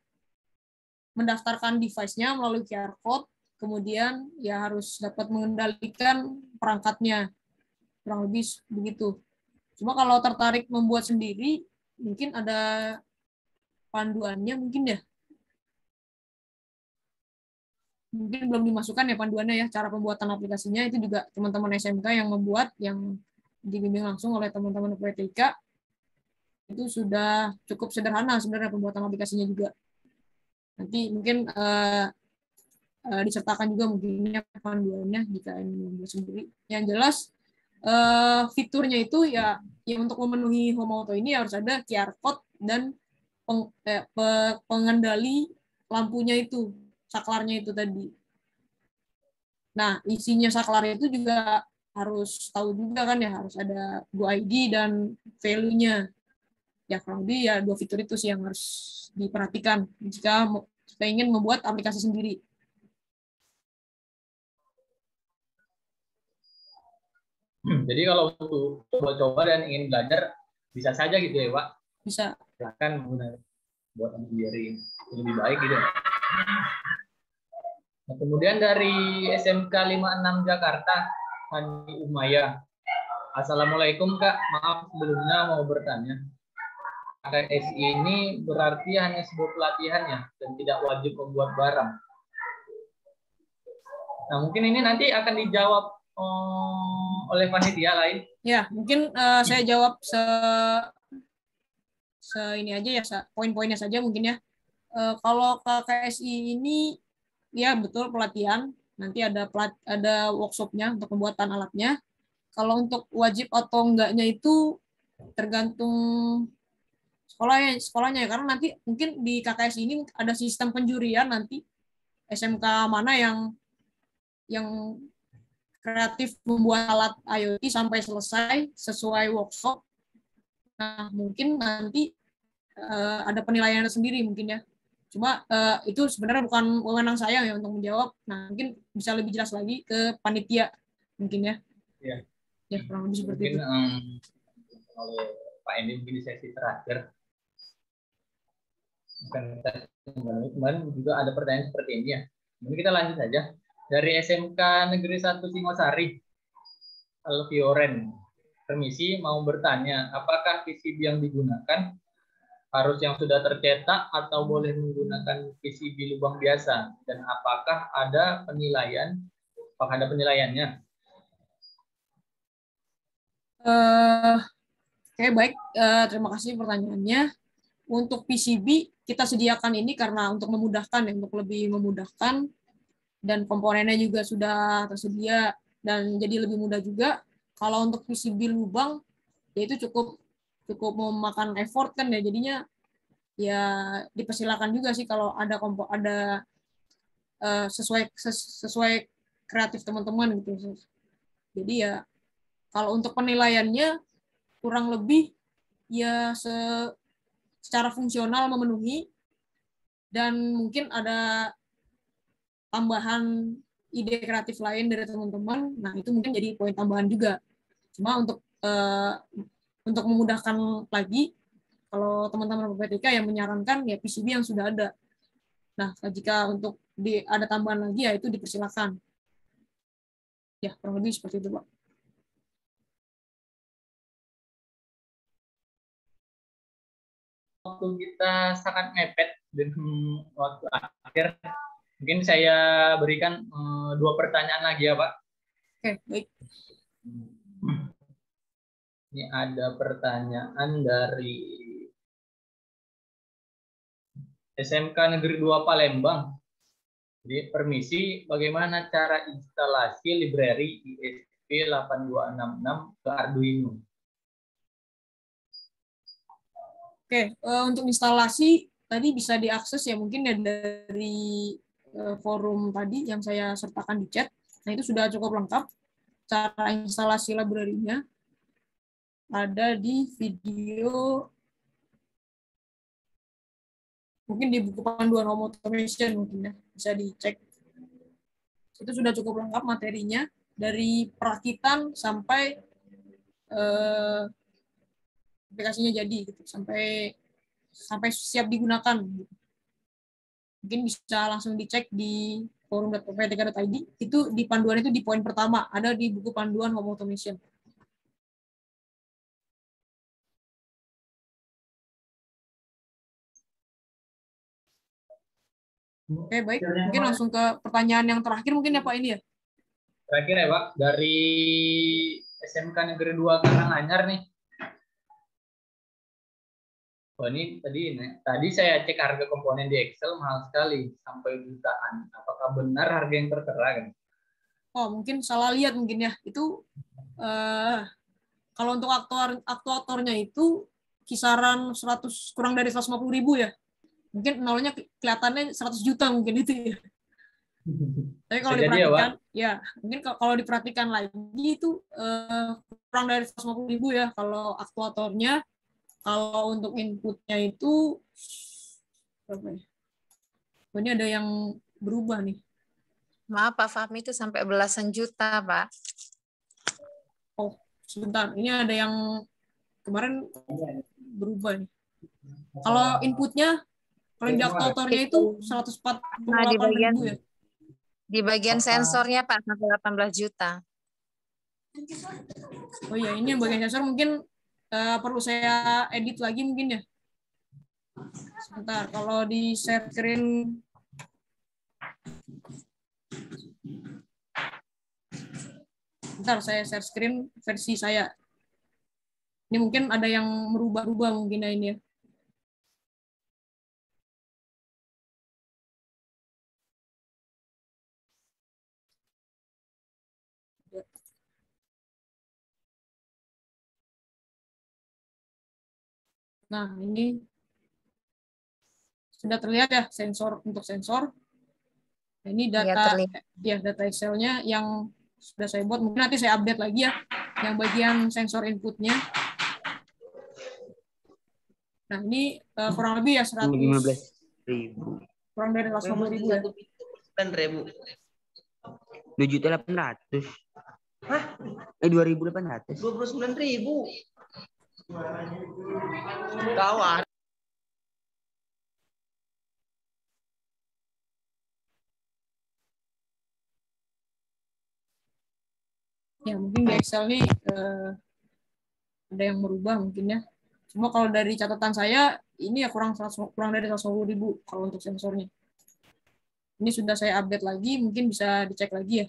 mendaftarkan device-nya melalui QR code. Kemudian ya harus dapat mengendalikan perangkatnya, kurang lebih begitu. Cuma kalau tertarik membuat sendiri, mungkin ada panduannya mungkin ya. Mungkin belum dimasukkan ya panduannya ya, cara pembuatan aplikasinya itu juga teman-teman SMK yang membuat, yang dibimbing langsung oleh teman-teman PPTIK, itu sudah cukup sederhana sebenarnya pembuatan aplikasinya juga. Nanti mungkin disertakan juga mungkinnya panduannya jika ingin membuat sendiri. Yang jelas fiturnya itu ya untuk memenuhi Home Auto ini harus ada QR code dan pengendali lampunya itu, saklarnya itu tadi. Nah, isinya saklar itu juga harus tahu juga kan ya, harus ada GoID dan value-nya. Ya kurang lebih ya 2 fitur itu sih yang harus diperhatikan jika ingin membuat aplikasi sendiri. Jadi kalau untuk coba-coba dan ingin belajar bisa saja gitu ya, Pak? Bisa. Silakan menggunakan buatan sendiri, lebih baik gitu. Nah, kemudian dari SMK 56 Jakarta, Hani Umaya. Assalamualaikum, Kak. Maaf sebelumnya mau bertanya. KKSI ini berarti hanya sebuah pelatihan ya, dan tidak wajib membuat barang. Nah, mungkin ini nanti akan dijawab oleh panitia lain. Ya, mungkin saya jawab ini aja ya, poin-poinnya saja mungkin ya. Kalau KKSI ini ya betul pelatihan, nanti ada workshopnya untuk pembuatan alatnya. Kalau untuk wajib atau enggaknya itu tergantung sekolahnya ya, karena nanti mungkin di KKS ini ada sistem penjurian nanti SMK mana yang kreatif membuat alat IoT sampai selesai sesuai workshop. Nah, mungkin nanti ada penilaian sendiri mungkin ya. Cuma itu sebenarnya bukan wewenang saya ya untuk menjawab. Nah, mungkin bisa lebih jelas lagi ke panitia mungkin ya. Ya, Ya, kurang lebih seperti mungkin itu. oleh Pak Endi mungkin di sesi terakhir. Kemarin juga ada pertanyaan seperti ini ya. Mungkin kita lanjut saja. Dari SMK Negeri 1 Singosari, Alfioren, permisi mau bertanya, apakah PCB yang digunakan harus yang sudah tercetak atau boleh menggunakan PCB lubang biasa? Dan apakah ada penilaian? Apakah ada penilaiannya? Oke, baik. Terima kasih pertanyaannya. Untuk PCB kita sediakan ini karena untuk memudahkan ya, untuk lebih memudahkan, dan komponennya juga sudah tersedia dan jadi lebih mudah juga. Kalau untuk PCB lubang ya itu cukup memakan effort kan ya, jadinya ya dipersilakan juga sih kalau ada sesuai kreatif teman-teman gitu. Jadi ya kalau untuk penilaiannya kurang lebih ya secara fungsional memenuhi, dan mungkin ada tambahan ide kreatif lain dari teman-teman. Nah, itu mungkin jadi poin tambahan juga. Cuma untuk memudahkan lagi, kalau teman-teman PPTK yang menyarankan ya PCB yang sudah ada. Nah, jika untuk ada tambahan lagi ya itu dipersilakan. Ya, kurang lebih seperti itu, Pak. Waktu kita sangat mepet dengan waktu akhir, mungkin saya berikan 2 pertanyaan lagi ya, Pak. Oke, baik. Ini ada pertanyaan dari SMK Negeri 2 Palembang. Jadi, permisi, bagaimana cara instalasi library ISP 8266 ke Arduino? Oke, untuk instalasi tadi bisa diakses ya mungkin ya dari forum tadi yang saya sertakan di chat. Nah, itu sudah cukup lengkap. Cara instalasi library-nya ada di video, mungkin di buku panduan home automation mungkin ya, bisa dicek. Itu sudah cukup lengkap materinya dari perakitan sampai aplikasinya jadi gitu, sampai siap digunakan gitu. Mungkin bisa langsung dicek di forum.pptk.id. Itu di panduan itu di poin pertama, ada di buku panduan home automation. Oke, baik. Mungkin langsung ke pertanyaan yang terakhir mungkin ya Pak ini ya. Terakhir ya Pak, dari SMK Negeri 2 Karanganyar nih. Oh, ini tadi saya cek harga komponen di Excel mahal sekali, sampai jutaan. Apakah benar harga yang tertera kan? Oh, mungkin salah lihat mungkin ya. Itu kalau untuk aktuatornya itu kisaran 100, kurang dari 150.000 ya. Mungkin nolnya kelihatannya 100 juta mungkin itu ya. Tapi kalau diperhatikan, ya mungkin kalau diperhatikan lagi itu kurang dari 150.000 ya kalau aktuatornya. Kalau untuk inputnya itu berapa ya? Oh, ini ada yang berubah nih. Maaf Pak Fahmi, itu sampai belasan juta Pak. Oh, sebentar. Ini ada yang kemarin berubah nih. Kalau inputnya, kalau di aktuatornya itu 148.000 ya. Di bagian sensornya Pak, sampai 18 juta. Oh iya, ini yang bagian sensor mungkin perlu saya edit lagi mungkin ya. Sebentar, kalau di share screen. Bentar, saya share screen versi saya. Ini mungkin ada yang merubah-rubah mungkin ya ini ya. Nah, ini sudah terlihat ya sensor untuk sensor. Ini Ya, data terlihat. data Excel-nya yang sudah saya buat. Mungkin nanti saya update lagi ya yang bagian sensor inputnya. Nah, ini kurang lebih ya 15.000. kurang dari 150.000 ya. 9.000. 2.800.000. Hah? 2.800. 29.000. Kawan. Ya, mungkin di Excel nih ada yang berubah mungkin ya. Cuma kalau dari catatan saya ini ya kurang dari 150.000 kalau untuk sensornya. Ini sudah saya update lagi, mungkin bisa dicek lagi ya.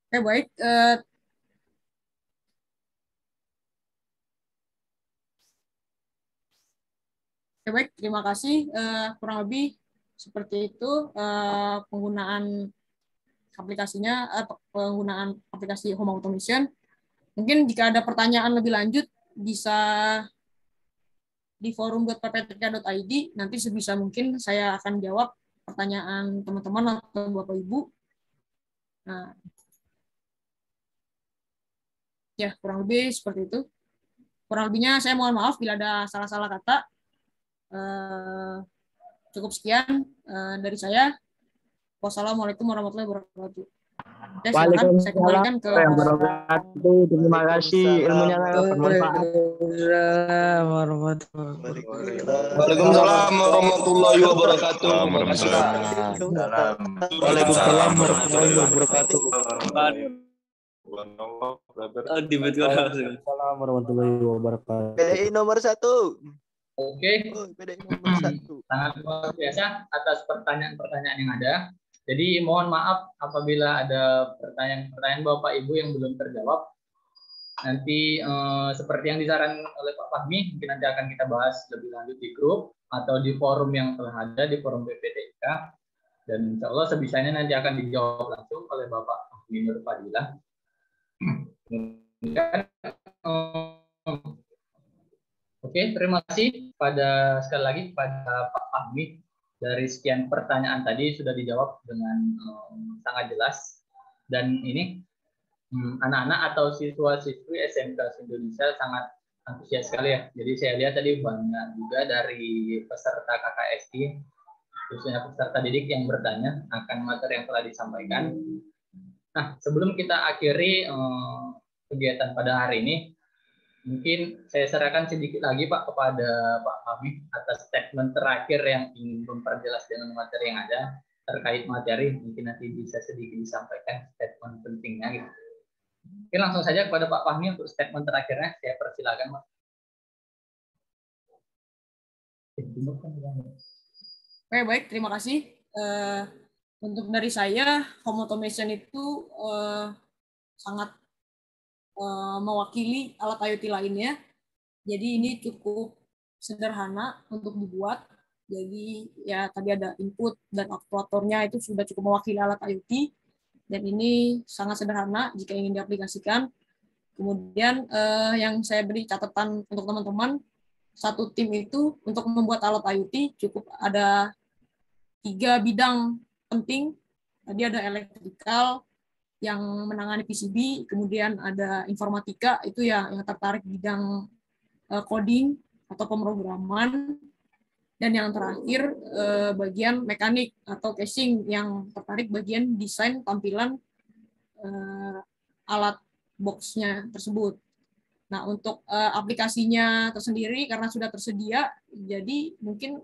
Oke, baik. Oke, baik. Terima kasih. Kurang lebih seperti itu penggunaan aplikasinya, penggunaan aplikasi Home Automation. Mungkin jika ada pertanyaan lebih lanjut, bisa di forum .pptk.id. Nanti sebisa mungkin saya akan jawab pertanyaan teman-teman atau Bapak Ibu. Nah, ya kurang lebih seperti itu. Kurang lebihnya saya mohon maaf bila ada salah-salah kata. Cukup sekian dari saya. Wassalamualaikum warahmatullahi wabarakatuh. Ya, silakan saya kembalikan ke Terima kasih ilmunya bermanfaat. Waalaikumsalam warahmatullahi wabarakatuh. Waalaikumsalam warahmatullahi wabarakatuh. Waalaikumsalam warahmatullahi wabarakatuh. PDI nomor 1. Oke. PDI nomor 1. Sangat luar biasa atas pertanyaan-pertanyaan yang ada. Jadi mohon maaf apabila ada pertanyaan-pertanyaan Bapak Ibu yang belum terjawab. Nanti seperti yang disarankan oleh Pak Fahmi, mungkin nanti akan kita bahas lebih lanjut di grup atau di forum yang telah ada di forum PPTK. Dan insya Allah sebisanya nanti akan dijawab langsung oleh Bapak Fahmi Nur Fadilah. Oke, terima kasih sekali lagi pada Pak Fahmi. Dari sekian pertanyaan tadi sudah dijawab dengan sangat jelas. Dan ini anak-anak atau siswa-siswi SMK Indonesia sangat antusias sekali ya. Jadi saya lihat tadi banyak juga dari peserta KKSI, khususnya peserta didik yang bertanya akan materi yang telah disampaikan. Nah, sebelum kita akhiri kegiatan pada hari ini, mungkin saya serahkan sedikit lagi Pak kepada Pak Fahmi atas statement terakhir yang ingin memperjelas dengan materi yang ada terkait materi. Mungkin nanti bisa sedikit disampaikan statement pentingnya gitu. Oke, langsung saja kepada Pak Fahmi untuk statement terakhirnya. Saya persilakan Pak. Oke, baik. Terima kasih. Untuk dari saya, Home Automation itu sangat mewakili alat IoT lainnya. Jadi ini cukup sederhana untuk dibuat. Jadi ya tadi ada input dan aktuatornya itu sudah cukup mewakili alat IoT. Dan ini sangat sederhana jika ingin diaplikasikan. Kemudian yang saya beri catatan untuk teman-teman, satu tim itu untuk membuat alat IoT cukup ada 3 bidang penting. Tadi ada elektrikal yang menangani PCB, kemudian ada informatika itu ya yang tertarik bidang coding atau pemrograman, dan yang terakhir bagian mekanik atau casing yang tertarik bagian desain tampilan alat box-nya tersebut. Nah, untuk aplikasinya tersendiri karena sudah tersedia, jadi mungkin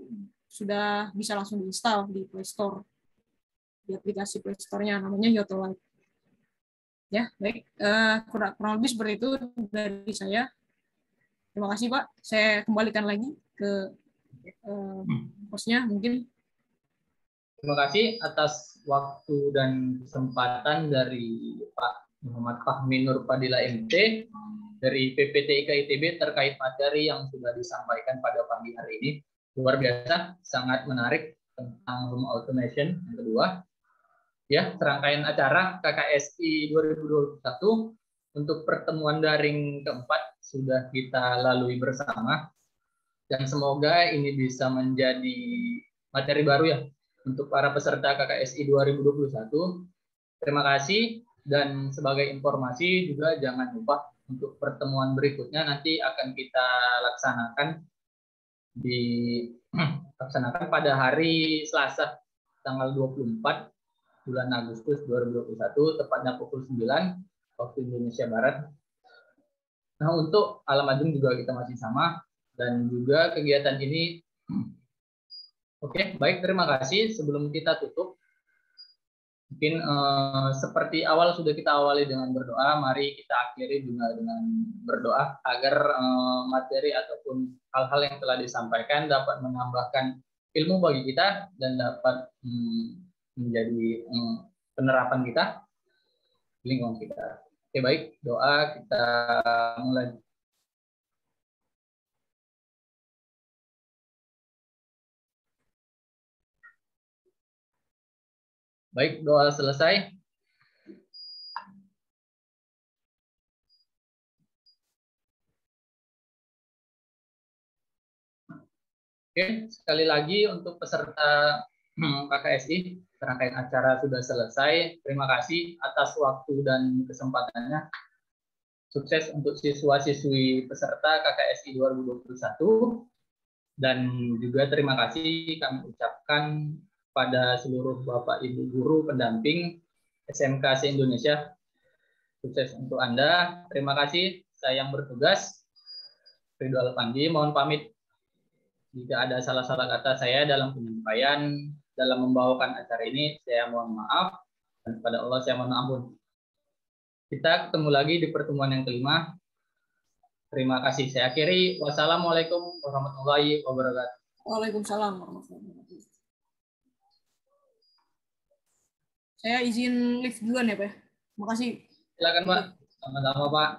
sudah bisa langsung diinstal di Play Store. Di aplikasi Play Store-nya namanya Yotolite. Ya, baik. Kurang lebih seperti itu dari saya. Terima kasih, Pak. Saya kembalikan lagi ke hostnya mungkin. Terima kasih atas waktu dan kesempatan dari Pak Muhammad Fahmi Nur Fadilah MT dari PPTK ITB terkait materi yang sudah disampaikan pada pagi hari ini. Luar biasa, sangat menarik tentang home automation yang kedua. ya serangkaian acara KKSI 2021 untuk pertemuan daring keempat sudah kita lalui bersama, dan semoga ini bisa menjadi materi baru ya untuk para peserta KKSI 2021. Terima kasih, dan sebagai informasi juga jangan lupa untuk pertemuan berikutnya nanti akan kita laksanakan pada hari Selasa tanggal 24 bulan Agustus 2021, tepatnya pukul 9 waktu Indonesia Barat. Nah, untuk alamat Zoom juga kita masih sama, dan juga kegiatan ini. Oke, baik, terima kasih. Sebelum kita tutup, mungkin seperti awal sudah kita awali dengan berdoa, mari kita akhiri juga dengan berdoa agar materi ataupun hal-hal yang telah disampaikan dapat menambahkan ilmu bagi kita dan dapat menjadi penerapan kita di lingkungan kita. Oke, baik, doa kita mulai. Baik, doa selesai. Oke, sekali lagi untuk peserta KKSI, serangkaian acara sudah selesai. Terima kasih atas waktu dan kesempatannya. Sukses untuk siswa-siswi peserta KKSI 2021. Dan juga terima kasih kami ucapkan pada seluruh Bapak Ibu guru pendamping SMK se-Indonesia. Sukses untuk Anda. Terima kasih. Saya yang bertugas, Ridho Alpandi, mohon pamit jika ada salah-salah kata saya dalam penyampaian, dalam membawakan acara ini, saya mohon maaf, dan kepada Allah saya mohon ampun. Kita ketemu lagi di pertemuan yang kelima. Terima kasih. Saya akhiri. Wassalamualaikum warahmatullahi wabarakatuh. Waalaikumsalam warahmatullahi wabarakatuh. Saya izin live duluan ya, Pak. Terima kasih. Silakan, Pak. Sama-sama, Pak.